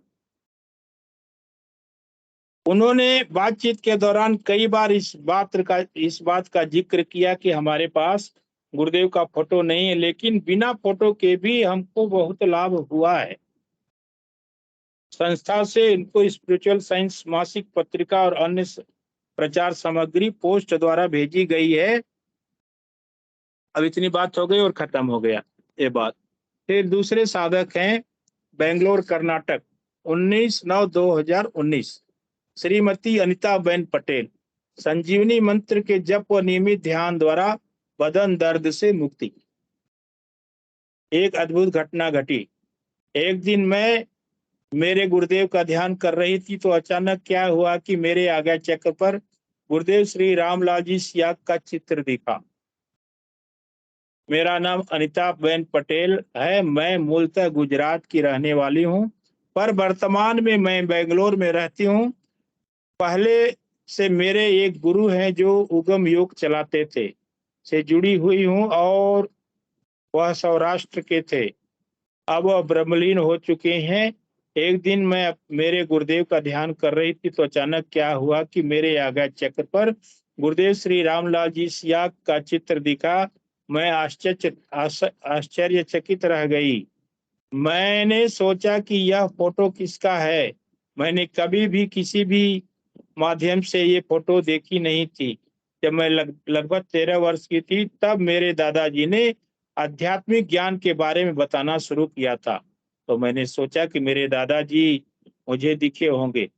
उन्होंने बातचीत के दौरान कई बार इस बात का जिक्र किया कि हमारे पास गुरुदेव का फोटो नहीं है, लेकिन बिना फोटो के भी हमको बहुत लाभ हुआ है। संस्था से इनको स्पिरिचुअल साइंस मासिक पत्रिका और अन्य प्रचार सामग्री पोस्ट द्वारा भेजी गई है। अब इतनी बात हो गई और खत्म हो गया ये बात। फिर दूसरे साधक हैं बेंगलोर कर्नाटक, 19/9/2019, श्रीमती अनिताबेन पटेल। संजीवनी मंत्र के जप व नियमित ध्यान द्वारा बदन दर्द से मुक्ति। एक अद्भुत घटना घटी। एक दिन मैं मेरे गुरुदेव का ध्यान कर रही थी तो अचानक क्या हुआ कि मेरे आज्ञा चक्र पर गुरुदेव श्री रामलाल जी सियाक का चित्र दिखा। मेरा नाम अनिताबेन पटेल है। मैं मूलतः गुजरात की रहने वाली हूँ, पर वर्तमान में मैं बेंगलोर में रहती हूँ। पहले से मेरे एक गुरु हैं जो उगम योग चलाते थे, से जुड़ी हुई हूँ, और वह सौराष्ट्र के थे। अब वह ब्रह्मलीन हो चुके हैं। एक दिन मैं मेरे गुरुदेव का ध्यान कर रही थी तो अचानक क्या हुआ कि मेरे आज्ञा चक्र पर गुरुदेव श्री रामलाल जी सियाक का चित्र दिखा। मैं आश्चर्यचकित रह गई। मैंने सोचा कि यह फोटो किसका है। मैंने कभी भी किसी भी माध्यम से ये फोटो देखी नहीं थी। जब मैं लगभग 13 वर्ष की थी तब मेरे दादाजी ने आध्यात्मिक ज्ञान के बारे में बताना शुरू किया था, तो मैंने सोचा कि मेरे दादाजी मुझे दिखे होंगे।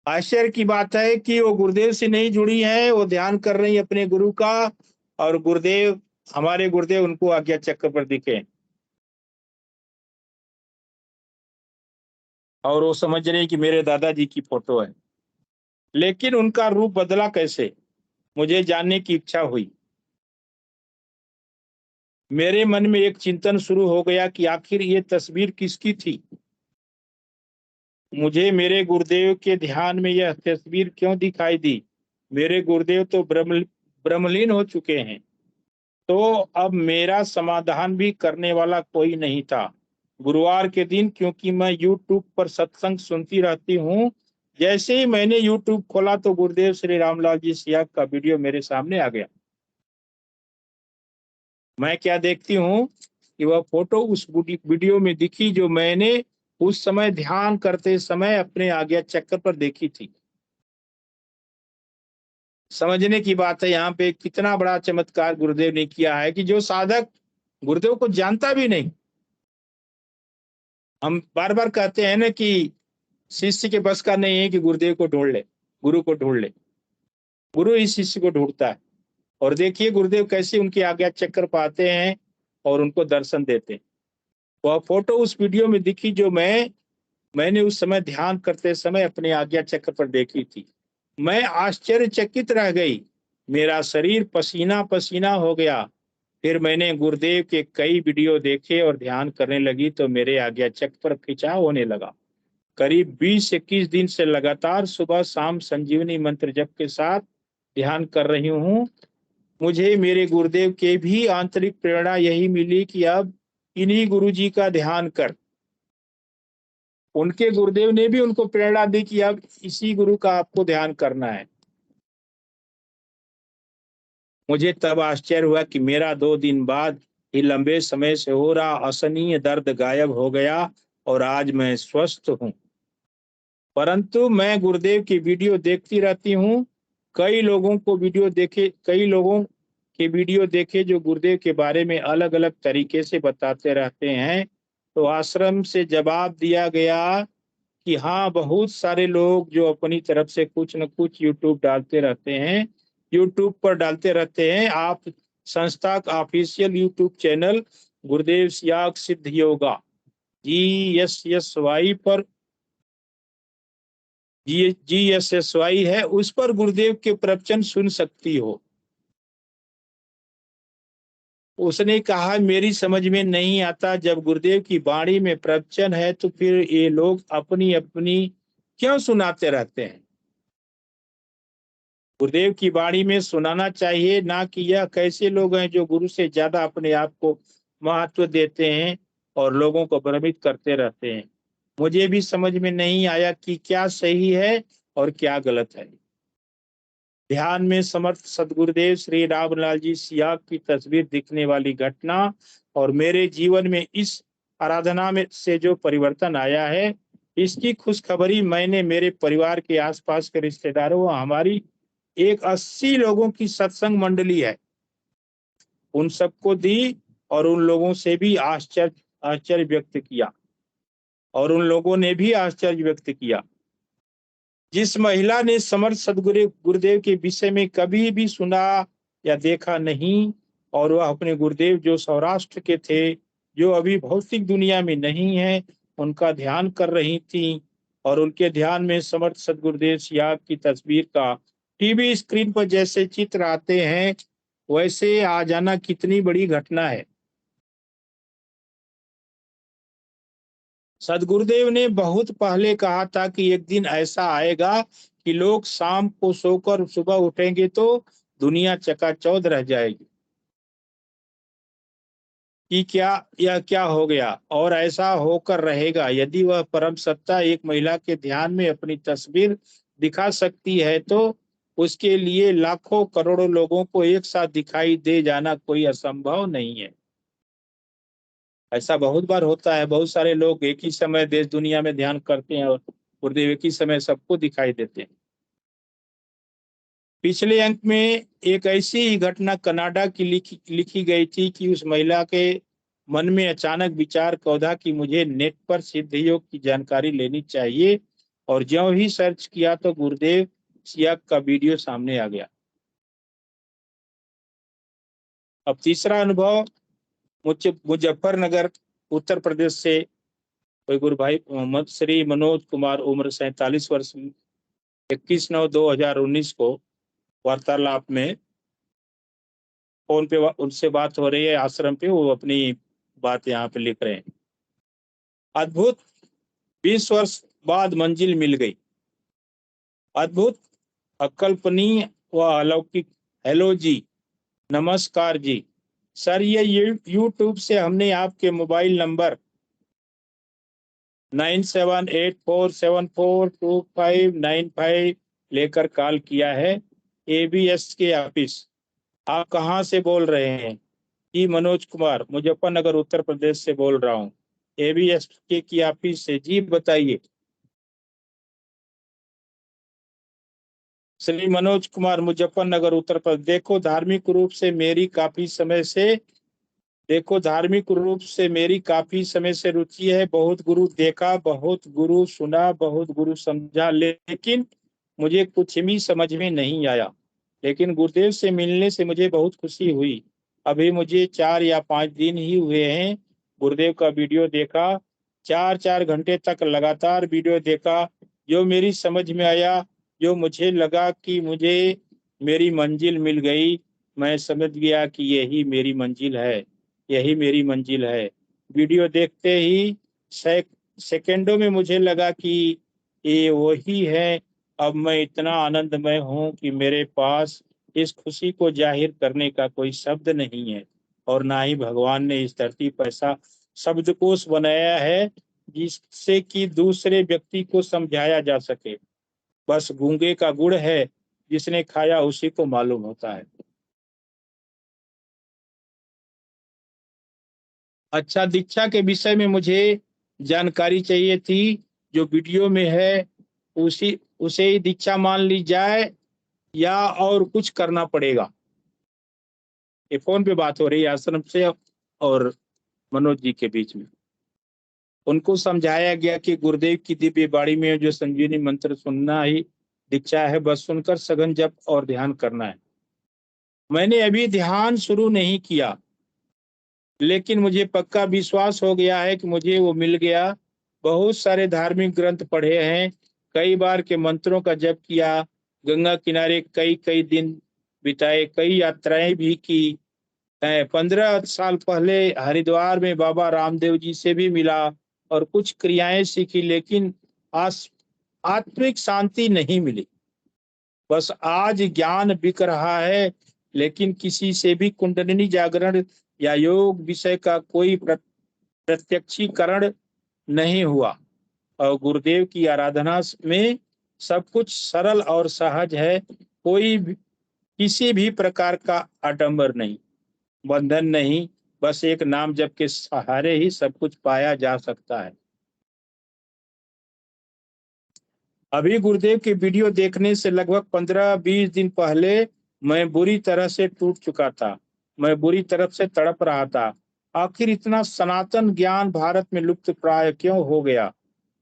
आश्चर्य की बात है कि वो गुरुदेव से नहीं जुड़ी है, वो ध्यान कर रही है अपने गुरु का, और गुरुदेव, हमारे गुरुदेव उनको आज्ञा चक्र पर दिखे, और वो समझ रहे हैं कि मेरे दादाजी की फोटो है। लेकिन उनका रूप बदला कैसे, मुझे जानने की इच्छा हुई। मेरे मन में एक चिंतन शुरू हो गया कि आखिर ये तस्वीर किसकी थी। मुझे मेरे गुरुदेव के ध्यान में यह तस्वीर क्यों दिखाई दी। मेरे गुरुदेव तो ब्रह्मलीन हो चुके हैं, तो अब मेरा समाधान भी करने वाला कोई नहीं था। गुरुवार के दिन, क्योंकि मैं YouTube पर सत्संग सुनती रहती हूँ, जैसे ही मैंने YouTube खोला तो गुरुदेव श्री रामलाल जी सियाक का वीडियो मेरे सामने आ गया। मैं क्या देखती हूँ कि वह फोटो उस वीडियो में दिखी जो मैंने उस समय ध्यान करते समय अपने आज्ञा चक्र पर देखी थी। समझने की बात है यहाँ पे कितना बड़ा चमत्कार गुरुदेव ने किया है कि जो साधक गुरुदेव को जानता भी नहीं, हम बार बार कहते हैं ना कि शिष्य के बस का नहीं है कि गुरुदेव को ढूंढ ले, गुरु को ढूंढ ले, गुरु ही शिष्य को ढूंढता है। और देखिए गुरुदेव कैसे उनकी आज्ञा चक्र पाते हैं और उनको दर्शन देते हैं। वह फोटो उस वीडियो में दिखी जो मैंने उस समय ध्यान करते समय अपने आज्ञा चक्र पर देखी थी। मैं आश्चर्यचकित रह गई, मेरा शरीर पसीना पसीना हो गया। फिर मैंने गुरुदेव के कई वीडियो देखे और ध्यान करने लगी तो मेरे आज्ञा चक्र पर खिंचाव होने लगा। करीब 20-21 दिन से लगातार सुबह शाम संजीवनी मंत्र जप के साथ ध्यान कर रही हूँ। मुझे मेरे गुरुदेव के भी आंतरिक प्रेरणा यही मिली कि अब इन्हीं गुरु जी का ध्यान कर। उनके गुरुदेव ने भी उनको प्रेरणा दी कि अब इसी गुरु का आपको ध्यान करना है। मुझे तब आश्चर्य हुआ कि मेरा 2 दिन बाद ही लंबे समय से हो रहा असहनीय दर्द गायब हो गया और आज मैं स्वस्थ हूँ। परंतु मैं गुरुदेव की वीडियो देखती रहती हूँ। कई लोगों के वीडियो देखे जो गुरुदेव के बारे में अलग अलग तरीके से बताते रहते हैं। तो आश्रम से जवाब दिया गया कि हाँ, बहुत सारे लोग जो अपनी तरफ से कुछ न कुछ यूट्यूब पर डालते रहते हैं। आप संस्था का ऑफिशियल यूट्यूब चैनल गुरुदेव सियाग सिद्ध योगा GSSY पर GSSY है, उस पर गुरुदेव के प्रवचन सुन सकती हो। उसने कहा मेरी समझ में नहीं आता, जब गुरुदेव की वाणी में प्रवचन है तो फिर ये लोग अपनी अपनी क्यों सुनाते रहते हैं। गुरुदेव की वाणी में सुनाना चाहिए, ना कि यह कैसे लोग हैं जो गुरु से ज्यादा अपने आप को महत्व देते हैं और लोगों को भ्रमित करते रहते हैं। मुझे भी समझ में नहीं आया कि क्या सही है और क्या गलत है। ध्यान में समर्थ सदगुरुदेव श्री रामलाल जी सियाग की तस्वीर दिखने वाली घटना और मेरे जीवन में इस आराधना में से जो परिवर्तन आया है, इसकी खुशखबरी मैंने मेरे परिवार के आसपास के रिश्तेदारों, हमारी एक 80 लोगों की सत्संग मंडली है, उन सबको दी और उन लोगों से भी आश्चर्य व्यक्त किया और उन लोगों ने भी आश्चर्य व्यक्त किया। जिस महिला ने समर्थ सदगुरु गुरुदेव के विषय में कभी भी सुना या देखा नहीं और वह अपने गुरुदेव जो सौराष्ट्र के थे, जो अभी भौतिक दुनिया में नहीं है, उनका ध्यान कर रही थी और उनके ध्यान में समर्थ सदगुरुदेव सियाग की तस्वीर का टीवी स्क्रीन पर जैसे चित्र आते हैं वैसे आ जाना कितनी बड़ी घटना है। सदगुरुदेव ने बहुत पहले कहा था कि एक दिन ऐसा आएगा कि लोग शाम को सोकर सुबह उठेंगे तो दुनिया चकाचौंध रह जाएगी कि क्या हो गया, और ऐसा होकर रहेगा। यदि वह परम सत्ता एक महिला के ध्यान में अपनी तस्वीर दिखा सकती है तो उसके लिए लाखों करोड़ों लोगों को एक साथ दिखाई दे जाना कोई असंभव नहीं है। ऐसा बहुत बार होता है, बहुत सारे लोग एक ही समय देश दुनिया में ध्यान करते हैं और गुरुदेव एक ही समय सबको दिखाई देते हैं। पिछले अंक में एक ऐसी ही घटना कनाडा की लिखी गई थी कि उस महिला के मन में अचानक विचार कौधा कि मुझे नेट पर सिद्ध योग की जानकारी लेनी चाहिए, और ज्यों ही सर्च किया तो गुरुदेव सियाग का वीडियो सामने आ गया। अब तीसरा अनुभव मुजफ्फरनगर उत्तर प्रदेश से कोई गुरु भाई मोहम्मद श्री मनोज कुमार, उम्र 47 वर्ष, 21/9/2019 को वार्तालाप में फोन पे उनसे बात हो रही है आश्रम पे, वो अपनी बात यहाँ पे लिख रहे हैं। अद्भुत, 20 वर्ष बाद मंजिल मिल गई। अद्भुत, अकल्पनीय व अलौकिक। हेलो जी, नमस्कार जी सर, ये यूट्यूब से हमने आपके मोबाइल नंबर 9784742595 लेकर कॉल किया है। ABS के ऑफिस। आप कहाँ से बोल रहे हैं? जी मनोज कुमार, मुजफ्फरनगर उत्तर प्रदेश से बोल रहा हूँ। ABS की ऑफिस से। जी बताइए। श्री मनोज कुमार, मुजफ्फरनगर उत्तर प्रदेश। देखो धार्मिक रूप से मेरी काफी समय से रुचि है। बहुत गुरु देखा, बहुत गुरु सुना, बहुत गुरु समझा, लेकिन मुझे कुछ भी समझ में नहीं आया। लेकिन गुरुदेव से मिलने से मुझे बहुत खुशी हुई। अभी मुझे 4 या 5 दिन ही हुए हैं। गुरुदेव का वीडियो देखा, 4 घंटे तक लगातार वीडियो देखा। जो मेरी समझ में आया, जो मुझे लगा कि मुझे मेरी मंजिल मिल गई, मैं समझ गया कि यही मेरी मंजिल है, यही मेरी मंजिल है। वीडियो देखते ही सेकंडों में मुझे लगा कि ये वही है। अब मैं इतना आनंदमय हूँ कि मेरे पास इस खुशी को जाहिर करने का कोई शब्द नहीं है, और ना ही भगवान ने इस धरती पर ऐसा शब्दकोश बनाया है जिससे कि दूसरे व्यक्ति को समझाया जा सके। बस गूंगे का गुड़ है, जिसने खाया उसी को मालूम होता है। अच्छा, दीक्षा के विषय में मुझे जानकारी चाहिए थी। जो वीडियो में है उसे ही दीक्षा मान ली जाए या और कुछ करना पड़ेगा? ये फोन पे बात हो रही है आश्रम से और मनोज जी के बीच में। उनको समझाया गया कि गुरुदेव की दिव्य बाणी में जो संजीवनी मंत्र सुनना ही दीक्षा है, बस सुनकर सघन जप और ध्यान करना है। मैंने अभी ध्यान शुरू नहीं किया, लेकिन मुझे पक्का विश्वास हो गया है कि मुझे वो मिल गया। बहुत सारे धार्मिक ग्रंथ पढ़े हैं, कई बार के मंत्रों का जप किया, गंगा किनारे कई कई दिन बिताए, कई यात्राएं भी की है। 15 साल पहले हरिद्वार में बाबा रामदेव जी से भी मिला और कुछ क्रियाएं सीखी, लेकिन आत्मिक शांति नहीं मिली। बस आज ज्ञान बिक रहा है, लेकिन किसी से भी कुंडलिनी जागरण या योग विषय का कोई प्रत्यक्षीकरण नहीं हुआ। और गुरुदेव की आराधना में सब कुछ सरल और सहज है, किसी भी प्रकार का आडंबर नहीं, बंधन नहीं, बस एक नाम जप के सहारे ही सब कुछ पाया जा सकता है। अभी गुरुदेव की वीडियो देखने से लगभग 15-20 दिन पहले मैं बुरी तरह से टूट चुका था। मैं बुरी तरह से तड़प रहा था। आखिर इतना सनातन ज्ञान भारत में लुप्त प्राय क्यों हो गया?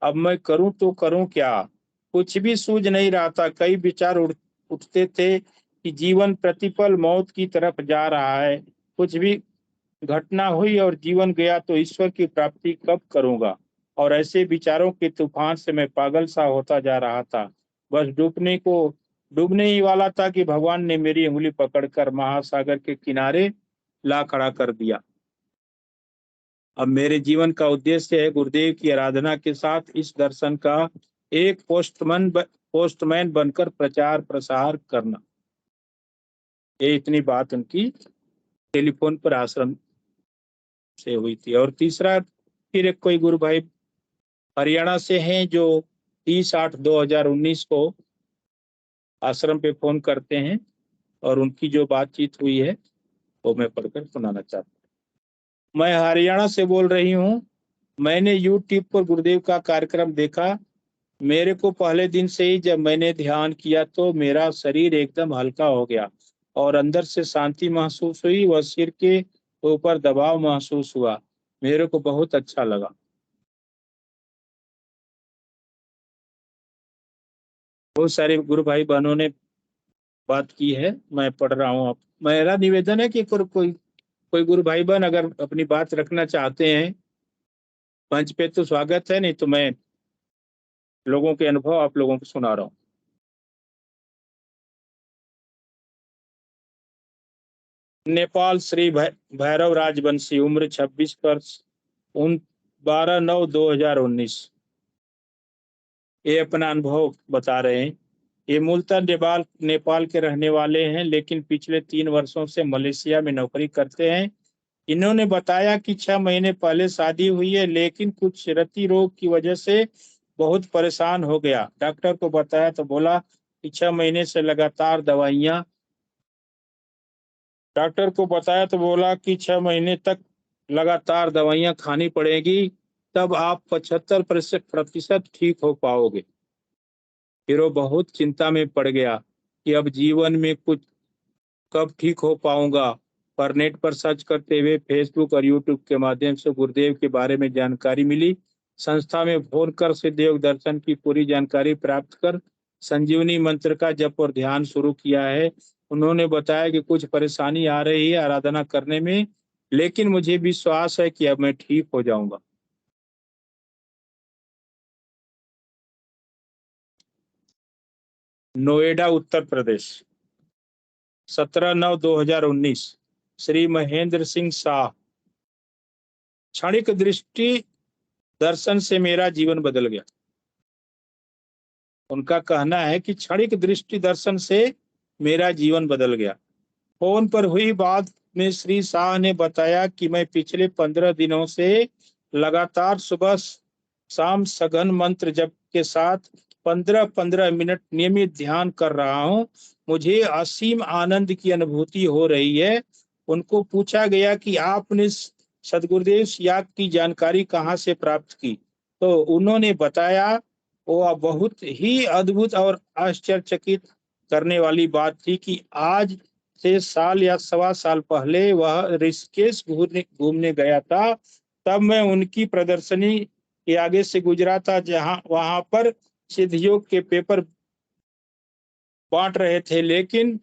अब मैं करूं तो करूं क्या? कुछ भी सूझ नहीं रहा था। कई विचार उठते थे कि जीवन प्रतिपल मौत की तरफ जा रहा है। कुछ भी घटना हुई और जीवन गया तो ईश्वर की प्राप्ति कब करूंगा? और ऐसे विचारों के तूफान से मैं पागल सा होता जा रहा था। बस डूबने ही वाला था कि भगवान ने मेरी उंगली पकड़कर महासागर के किनारे ला खड़ा कर दिया। अब मेरे जीवन का उद्देश्य है गुरुदेव की आराधना के साथ इस दर्शन का एक पोस्टमैन बनकर प्रचार प्रसार करना। ये इतनी बात उनकी टेलीफोन पर आश्रम से हुई थी। और तीसरा, फिर एक कोई गुरु भाई हरियाणा से हैं जो 30/8/2019 को आश्रम पे फोन करते हैं और उनकी जो बातचीत हुई है वो मैं पढ़कर सुनाना चाहता हूँ। मैं हरियाणा से बोल रही हूँ। मैंने यूट्यूब पर गुरुदेव का कार्यक्रम देखा। मेरे को पहले दिन से ही जब मैंने ध्यान किया तो मेरा शरीर एकदम हल्का हो गया और अंदर से शांति महसूस हुई व सिर के ऊपर दबाव महसूस हुआ। मेरे को बहुत अच्छा लगा। बहुत सारे गुरु भाई बहनों ने बात की है, मैं पढ़ रहा हूँ। मेरा निवेदन है कि कोई गुरु भाई बहन अगर अपनी बात रखना चाहते हैं मंच पे तो स्वागत है, नहीं तो मैं लोगों के अनुभव आप लोगों को सुना रहा हूँ। नेपाल श्री भैरव राजवंशी, उम्र 26 वर्ष, 12/9/2019। ये अपना अनुभव बता रहे हैं। ये मूलतः नेपाल के रहने वाले हैं, लेकिन पिछले 3 वर्षों से मलेशिया में नौकरी करते हैं। इन्होंने बताया कि 6 महीने पहले शादी हुई है, लेकिन कुछ रति रोग की वजह से बहुत परेशान हो गया। डॉक्टर को बताया तो बोला कि 6 महीने से लगातार दवाइयां डॉक्टर को बताया तो बोला कि 6 महीने तक लगातार दवाइयां खानी पड़ेगी, तब आप 75% ठीक हो पाओगे। फिर वो बहुत चिंता में पड़ गया कि अब जीवन में कुछ कब ठीक हो पाऊंगा। पर नेट पर सर्च करते हुए फेसबुक और यूट्यूब के माध्यम से गुरुदेव के बारे में जानकारी मिली। संस्था में फोन कर सिद्धयोग दर्शन की पूरी जानकारी प्राप्त कर संजीवनी मंत्र का जप और ध्यान शुरू किया है। उन्होंने बताया कि कुछ परेशानी आ रही है आराधना करने में, लेकिन मुझे विश्वास है कि अब मैं ठीक हो जाऊंगा। नोएडा, उत्तर प्रदेश, 17/9/2019। श्री महेंद्र सिंह शाह। क्षणिक दृष्टि दर्शन से मेरा जीवन बदल गया। उनका कहना है कि क्षणिक दृष्टि दर्शन से मेरा जीवन बदल गया। फोन पर हुई बात में श्री शाह ने बताया कि मैं पिछले 15 दिनों से लगातार सुबह शाम सघन मंत्र जप के साथ 15-15 मिनट नियमित ध्यान कर रहा हूँ। मुझे असीम आनंद की अनुभूति हो रही है। उनको पूछा गया कि आपने सदगुरुदेव सियाक की जानकारी कहाँ से प्राप्त की? तो उन्होंने बताया, वो बहुत ही अद्भुत और आश्चर्यचकित करने वाली बात थी कि आज से साल या सवा साल पहले वह ऋषिकेश घूमने गया था। तब मैं उनकी प्रदर्शनी के आगे से गुजरा था, जहां वहां पर सिद्ध योग के पेपर बांट रहे थे, लेकिन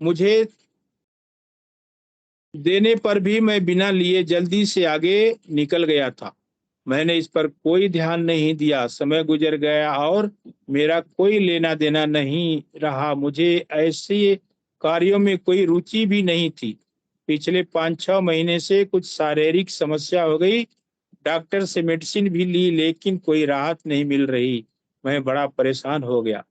मुझे देने पर भी मैं बिना लिए जल्दी से आगे निकल गया था। मैंने इस पर कोई ध्यान नहीं दिया। समय गुजर गया और मेरा कोई लेना देना नहीं रहा। मुझे ऐसे कार्यों में कोई रुचि भी नहीं थी। पिछले 5-6 महीने से कुछ शारीरिक समस्या हो गई। डॉक्टर से मेडिसिन भी ली, लेकिन कोई राहत नहीं मिल रही। मैं बड़ा परेशान हो गया।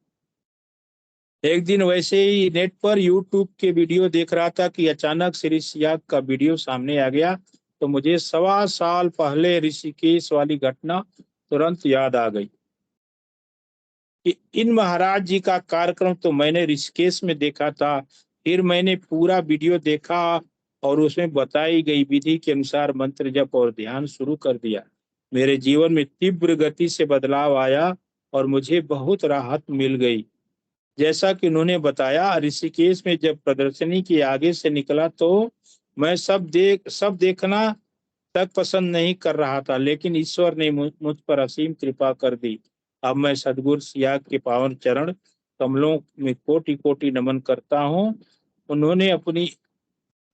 एक दिन वैसे ही नेट पर यूट्यूब के वीडियो देख रहा था कि अचानक श्री सियाक का वीडियो सामने आ गया। तो मुझे सवा साल पहले ऋषिकेश वाली घटना तुरंत याद आ गई कि इन महाराज जी का कार्यक्रम तो मैंने ऋषिकेश में देखा था। फिर मैंने पूरा वीडियो देखा और उसमें बताई गई विधि के अनुसार मंत्र जप और ध्यान शुरू कर दिया। मेरे जीवन में तीव्र गति से बदलाव आया और मुझे बहुत राहत मिल गई। जैसा कि उन्होंने बताया, ऋषिकेश में जब प्रदर्शनी के आगे से निकला तो मैं सब देखना तक पसंद नहीं कर रहा था, लेकिन ईश्वर ने मुझ पर असीम कृपा कर दी। अब मैं सदगुरु सियाक के पावन चरण कमलों में कोटि कोटि नमन करता हूँ। उन्होंने अपनी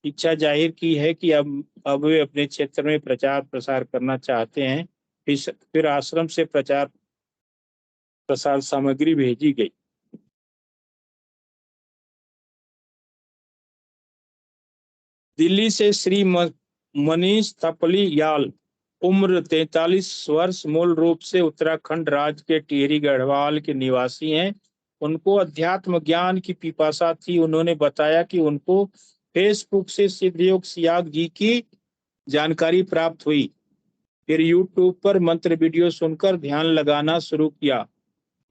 इच्छा जाहिर की है कि अब वे अपने क्षेत्र में प्रचार प्रसार करना चाहते हैं। फिर आश्रम से प्रचार प्रसार सामग्री भेजी गई। दिल्ली से श्री मनीष थपलियाल, उम्र 43 वर्ष, मूल रूप से उत्तराखंड राज्य के टिहरी गढ़वाल के निवासी हैं। उनको अध्यात्म ज्ञान की पिपासा थी। उन्होंने बताया कि उनको फेसबुक से सिद्धयोग सियाक जी की जानकारी प्राप्त हुई। फिर यूट्यूब पर मंत्र वीडियो सुनकर ध्यान लगाना शुरू किया।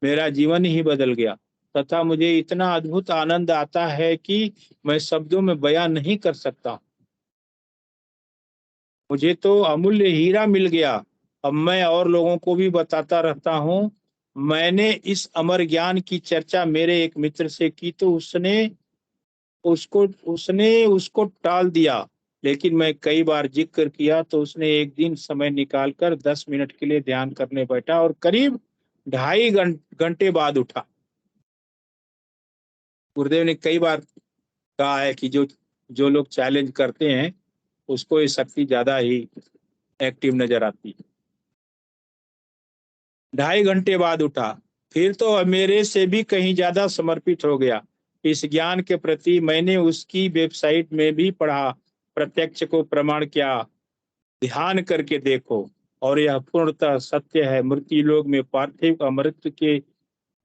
मेरा जीवन ही बदल गया तथा मुझे इतना अद्भुत आनंद आता है कि मैं शब्दों में बयान नहीं कर सकता। मुझे तो अमूल्य हीरा मिल गया। अब मैं और लोगों को भी बताता रहता हूँ। मैंने इस अमर ज्ञान की चर्चा मेरे एक मित्र से की तो उसने उसको टाल दिया, लेकिन मैं कई बार जिक्र किया तो उसने एक दिन समय निकालकर 10 मिनट के लिए ध्यान करने बैठा और करीब 2.5 घंटे बाद उठा। गुरुदेव ने कई बार कहा है कि जो लोग चैलेंज करते हैं उसको ये शक्ति ज्यादा ही एक्टिव नजर आती है। 2.5 घंटे बाद उठा, फिर तो मेरे से भी कहीं ज्यादा समर्पित हो गया। इस ज्ञान के प्रति मैंने उसकी वेबसाइट में भी पढ़ा, प्रत्यक्ष को प्रमाण क्या, ध्यान करके देखो, और यह पूर्णतः सत्य है। मृत्यु लोक में पार्थिव अमृत के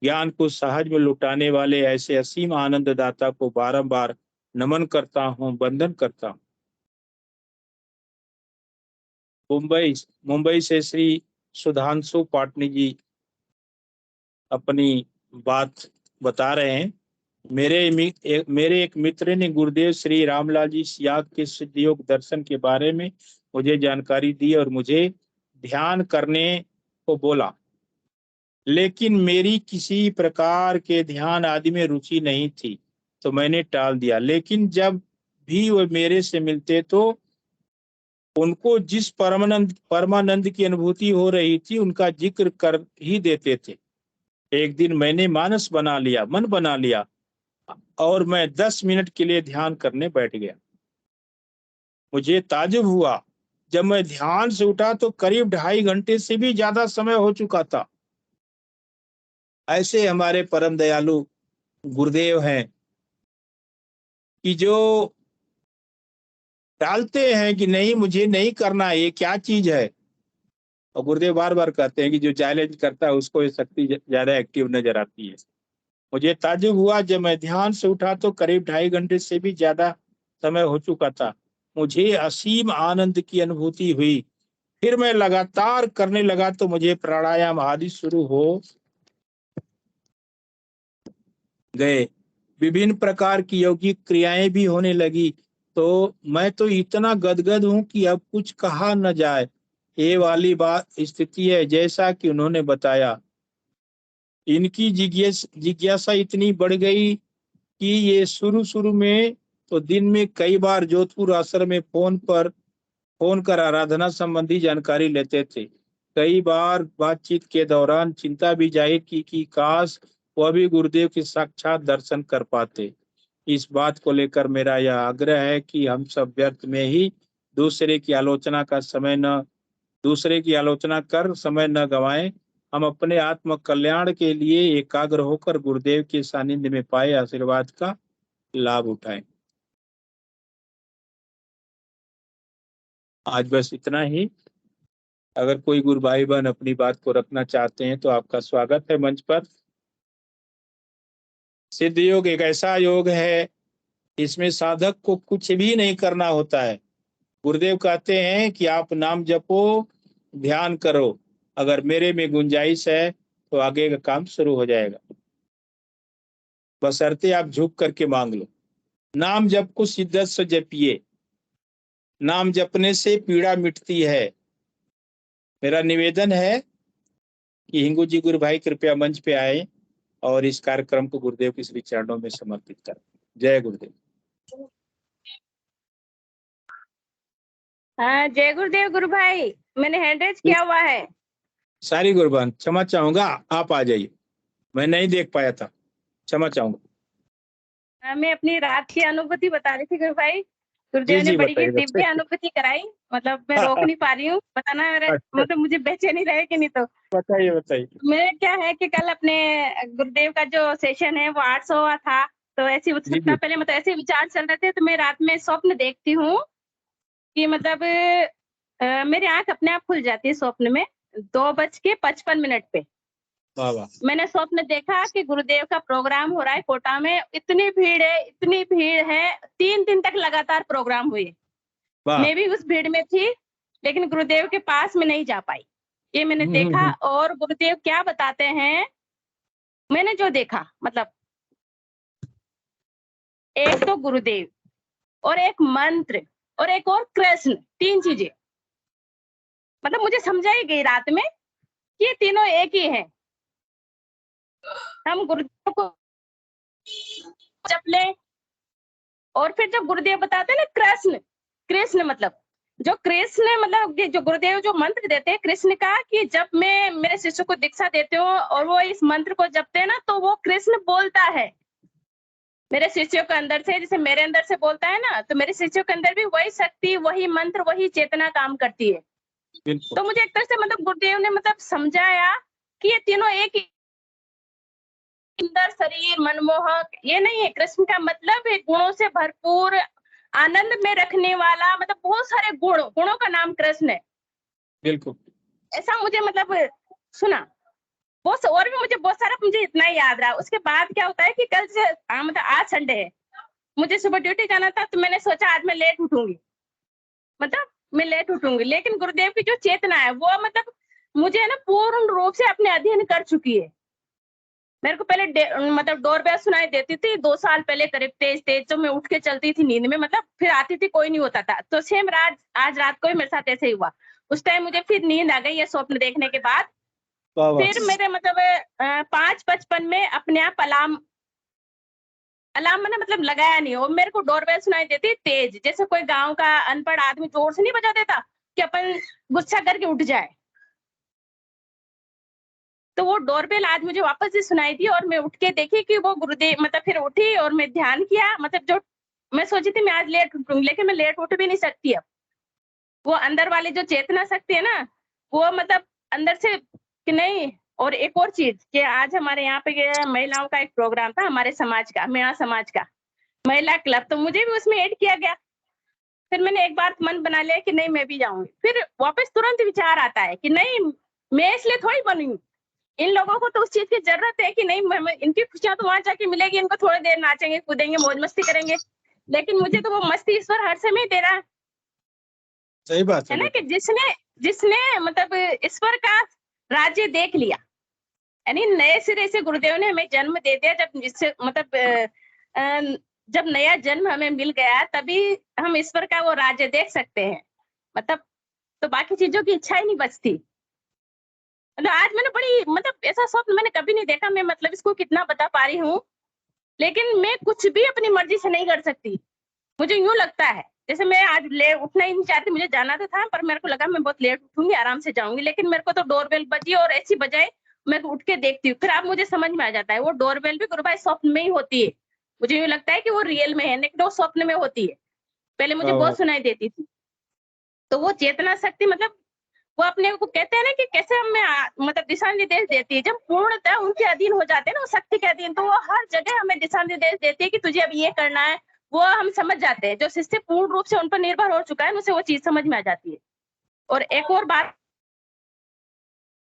ज्ञान को सहज में लुटाने वाले ऐसे असीम आनंददाता को बारंबार नमन करता हूँ, वंदन करता हूँ। मुंबई से श्री सुधांशु पाटनी जी अपनी बात बता रहे हैं। मेरे एक मित्र ने गुरुदेव श्री रामलाल जी सियाक के सिद्ध योग दर्शन के बारे में मुझे जानकारी दी और मुझे ध्यान करने को बोला, लेकिन मेरी किसी प्रकार के ध्यान आदि में रुचि नहीं थी तो मैंने टाल दिया। लेकिन जब भी वो मेरे से मिलते तो उनको जिस परमानंद की अनुभूति हो रही थी उनका जिक्र कर ही देते थे। एक दिन मैंने मन बना लिया और मैं 10 मिनट के लिए ध्यान करने बैठ गया। मुझे ताज्जुब हुआ, जब मैं ध्यान से उठा तो करीब 2.5 घंटे से भी ज्यादा समय हो चुका था। ऐसे हमारे परम दयालु गुरुदेव हैं कि जो टालते हैं कि नहीं, मुझे नहीं करना, ये क्या चीज है। और गुरुदेव बार बार कहते हैं कि जो चैलेंज करता है उसको ये शक्ति ज्यादा एक्टिव नजर आती है। मुझे ताज्जुब हुआ, जब मैं ध्यान से उठा तो करीब 2.5 घंटे से भी ज्यादा समय हो चुका था। मुझे असीम आनंद की अनुभूति हुई। फिर मैं लगातार करने लगा तो मुझे प्राणायाम आदि शुरू हो गए। विभिन्न प्रकार की यौगिक क्रियाएं भी होने लगी। तो मैं तो इतना गदगद हूं कि अब कुछ कहा न जाए। ये वाली बात स्थिति है। जैसा कि उन्होंने बताया, इनकी जिज्ञासा इतनी बढ़ गई कि ये शुरू में तो दिन में कई बार जोधपुर आश्रम में फोन कर आराधना संबंधी जानकारी लेते थे। कई बार बातचीत के दौरान चिंता भी जाहिर की कि काश वह भी गुरुदेव के साक्षात दर्शन कर पाते। इस बात को लेकर मेरा यह आग्रह है कि हम सब व्यर्थ में ही दूसरे की आलोचना कर समय न गवाएं। हम अपने आत्म कल्याण के लिए एकाग्र होकर गुरुदेव के सानिध्य में पाए आशीर्वाद का लाभ उठाएं। आज बस इतना ही। अगर कोई गुरु भाई बहन अपनी बात को रखना चाहते हैं तो आपका स्वागत है मंच पर। सिद्ध योग एक ऐसा योग है, इसमें साधक को कुछ भी नहीं करना होता है। गुरुदेव कहते हैं कि आप नाम जपो, ध्यान करो, अगर मेरे में गुंजाइश है तो आगे का काम शुरू हो जाएगा। बशर्ते आप झुक करके मांग लो। नाम जप को शिद्दत से जपिए, नाम जपने से पीड़ा मिटती है। मेरा निवेदन है कि हिंगू जी गुरु भाई कृपया मंच पे आए और इस कार्यक्रम को गुरुदेव के श्री चरणों में समर्पित करें। जय गुरुदेव। हाँ, जय गुरुदेव गुरु भाई। मैंने हैंड रेज किया हुआ है। सारी गुरुबान क्षमा चाहूंगा, आप आ जाइए, मैं नहीं देख पाया था, क्षमा चाहूंगा। मैं अपनी रात की अनुभूति बता रही थी गुरु भाई। गुरुदेव ने बड़ी ही दिव्य अनुभूति कराई, मतलब मैं रोक नहीं पा रही हूँ बताना। मतलब मुझे बेचैनी रहेगी नहीं तो बताइए। मेरे क्या है कि कल अपने गुरुदेव का जो सेशन है वो 800वां था, तो ऐसे उतना पहले मतलब ऐसे विचार चल रहे थे। तो मैं रात में स्वप्न देखती हूँ कि मतलब मेरी आंख अपने आप खुल जाती है स्वप्न में 2:55 पे। मैंने स्वप्न देखा कि गुरुदेव का प्रोग्राम हो रहा है कोटा में। इतनी भीड़ है 3 दिन तक लगातार प्रोग्राम हुए। मैं भी उस भीड़ में थी, लेकिन गुरुदेव के पास में नहीं जा पाई। ये मैंने देखा। और गुरुदेव क्या बताते हैं, मैंने जो देखा, मतलब एक तो गुरुदेव और एक मंत्र और एक और कृष्ण, 3 चीजें मतलब मुझे समझाई गई रात में कि ये तीनों एक ही हैं। हम गुरुदेव को जप लें। और फिर जब गुरुदेव बताते हैं ना कृष्ण मतलब जो गुरुदेव जो मंत्र देते हैं कृष्ण का, कि जब मैं मेरे शिष्य को दीक्षा देते हो और वो इस मंत्र को जपते हैं ना, तो वो कृष्ण बोलता है मेरे शिष्यों के अंदर से, जैसे मेरे अंदर से बोलता है ना, तो मेरे शिष्यों के अंदर भी वही शक्ति, वही मंत्र, वही चेतना काम करती है। तो मुझे एक तरह से मतलब गुरुदेव ने मतलब समझाया कि ये तीनों एक ही, सुंदर शरीर, मनमोहक, ये नहीं है। कृष्ण का मतलब है गुणों से भरपूर, आनंद में रखने वाला, मतलब बहुत सारे गुणों का नाम कृष्ण है। बिल्कुल ऐसा मुझे मतलब सुना बहुत। और भी मुझे बहुत सारा, मुझे इतना ही याद रहा। उसके बाद क्या होता है कि कल से मतलब आज संडे है, मुझे सुबह ड्यूटी जाना था, तो मैंने सोचा आज मैं लेट उठूंगी, लेकिन गुरुदेव की जो चेतना है वो मतलब मुझे ना पूर्ण रूप से अपने अधीन कर चुकी है। मेरे को पहले मतलब डोरबेल सुनाई देती थी 2 साल पहले करीब, तेज तो मैं उठ के चलती थी नींद में, मतलब फिर आती थी, कोई नहीं होता था। तो सेम आज रात को ही मेरे साथ ऐसे ही हुआ। उस टाइम मुझे फिर नींद आ गई ये स्वप्न देखने के बाद। फिर मेरे मतलब 5:55 में अपने आप अलार्म मैंने मतलब लगाया नहीं, और मेरे को डोरबेल सुनाई देती तेज, जैसे कोई गांव का अनपढ़ आदमी जोर से नहीं बजा देता कि अपन गुस्सा करके उठ जाए। तो वो डोरबेल आज मुझे वापस से सुनाई दी, और मैं उठ के देखी कि वो गुरुदेव, मतलब फिर उठी और मैं ध्यान किया। मतलब जो मैं सोची थी मैं आज लेट उठूंगी, लेकिन मैं लेट उठ भी नहीं सकती अब। वो अंदर वाली जो चेतना शक्ति है ना, वो मतलब अंदर से कि नहीं। और एक और चीज कि आज हमारे यहाँ पे महिलाओं का एक प्रोग्राम था, हमारे समाज का, मेरा समाज का महिला क्लब, तो मुझे भी उसमें ऐड किया गया। फिर मैंने एक बार मन बना लिया कि नहीं मैं भी जाऊंगी। फिर वापस तुरंत विचार आता है कि नहीं, मैं इसलिए थोड़ी बनी, इन लोगों को तो उस चीज की जरूरत है कि नहीं, इनकी खुशियां तो वहां जाके मिलेगी, इनको थोड़ी देर नाचेंगे, कूदेंगे, मौज मस्ती करेंगे, लेकिन मुझे तो वो मस्ती ईश्वर हर समय दे रहा है। सही बात है ना, कि जिसने मतलब ईश्वर का राज्य देख लिया, यानी नए सिरे से गुरुदेव ने हमें जन्म दे दिया, जब जिससे मतलब जब नया जन्म हमें मिल गया तभी हम ईश्वर का वो राज्य देख सकते हैं, मतलब तो बाकी चीजों की इच्छा ही नहीं बचती। मतलब आज मैंने बड़ी मतलब ऐसा स्वप्न मैंने कभी नहीं देखा। मैं मतलब इसको कितना बता पा रही हूँ, लेकिन मैं कुछ भी अपनी मर्जी से नहीं कर सकती। मुझे यूं लगता है जैसे मैं आज लेट उठना ही नहीं चाहती, मुझे जाना तो था पर मेरे को लगा मैं बहुत लेट उठूंगी, आराम से जाऊंगी, लेकिन मेरे को तो डोरबेल बजी और ऐसी बजाए मैं उठ के देखती हूँ। फिर अब मुझे समझ में आ जाता है वो डोरबेल भी गुरु भाई स्वप्न में ही होती है। मुझे यूं लगता है कि वो रियल में है, लेकिन वो स्वप्न में होती है। पहले मुझे बहुत सुनाई देती थी। तो वो चेतना शक्ति मतलब वो अपने को कहते हैं ना कि कैसे हमें मतलब दिशा निर्देश देती है। जब पूर्णतः उनके अधीन हो जाते हैं ना, वो शक्ति के अधीन, तो वो हर जगह हमें दिशा निर्देश देती है कि तुझे अब ये करना है। वो हम समझ जाते हैं। जो शिष्य पूर्ण रूप से उन पर निर्भर हो चुका है उसे वो चीज समझ में आ जाती है। और एक और बात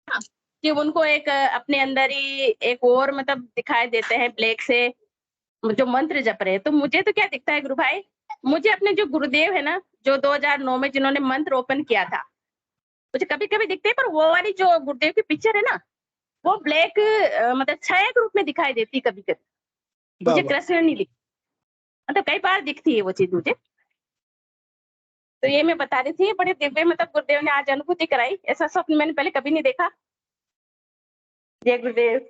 कि उनको एक अपने अंदर ही एक और मतलब दिखाई देते हैं ब्लैक से जो मंत्र जप रहे हैं। तो मुझे तो क्या दिखता है गुरु भाई, मुझे अपने जो गुरुदेव है ना, जो 2009 में जिन्होंने मंत्र ओपन किया था, मुझे कभी कभी दिखते हैं, पर वो वाली जो गुरुदेव की पिक्चर है ना, वो ब्लैक मतलब छाया के रूप में दिखाई देती है कभी कभी। मुझे कृष्ण नहीं दिखती, मतलब कई बार दिखती है वो चीज मुझे। तो ये मैं बता रही थी, बड़े दिव्य मतलब गुरुदेव ने आज अनुभूति कराई। ऐसा स्वप्न मैंने पहले कभी नहीं देखा। जय गुरुदेव।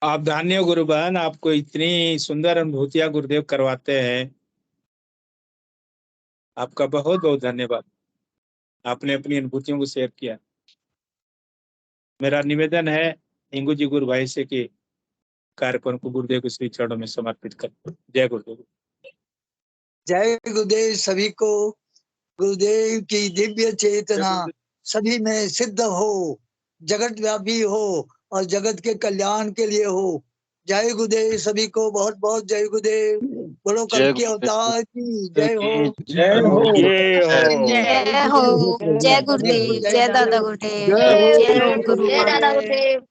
आप धन्य हो गुरु बहन, आपको इतनी सुंदर अनुभूतियां गुरुदेव करवाते हैं। आपका बहुत बहुत धन्यवाद, आपने अपनी अनुभूतियों को शेयर किया। मेरा निवेदन है हिंगू जी गुरु भाई से कि कार्यक्रम को गुरुदेव के श्री चरणों में समर्पित कर। जय गुरुदेव। जय गुरुदेव सभी को। गुरुदेव की दिव्य चेतना सभी में सिद्ध हो, जगत व्यापी हो और जगत के कल्याण के लिए हो। जय गुरुदेव सभी को, बहुत बहुत जय गुरुदेव। बोलो कल के अवतार की जय हो। जय हो। जय हो। जय गुरुदेव, जय दादा गुरुदेव, जय गुरु जय गुरुदेव। दादा गुरुदेव।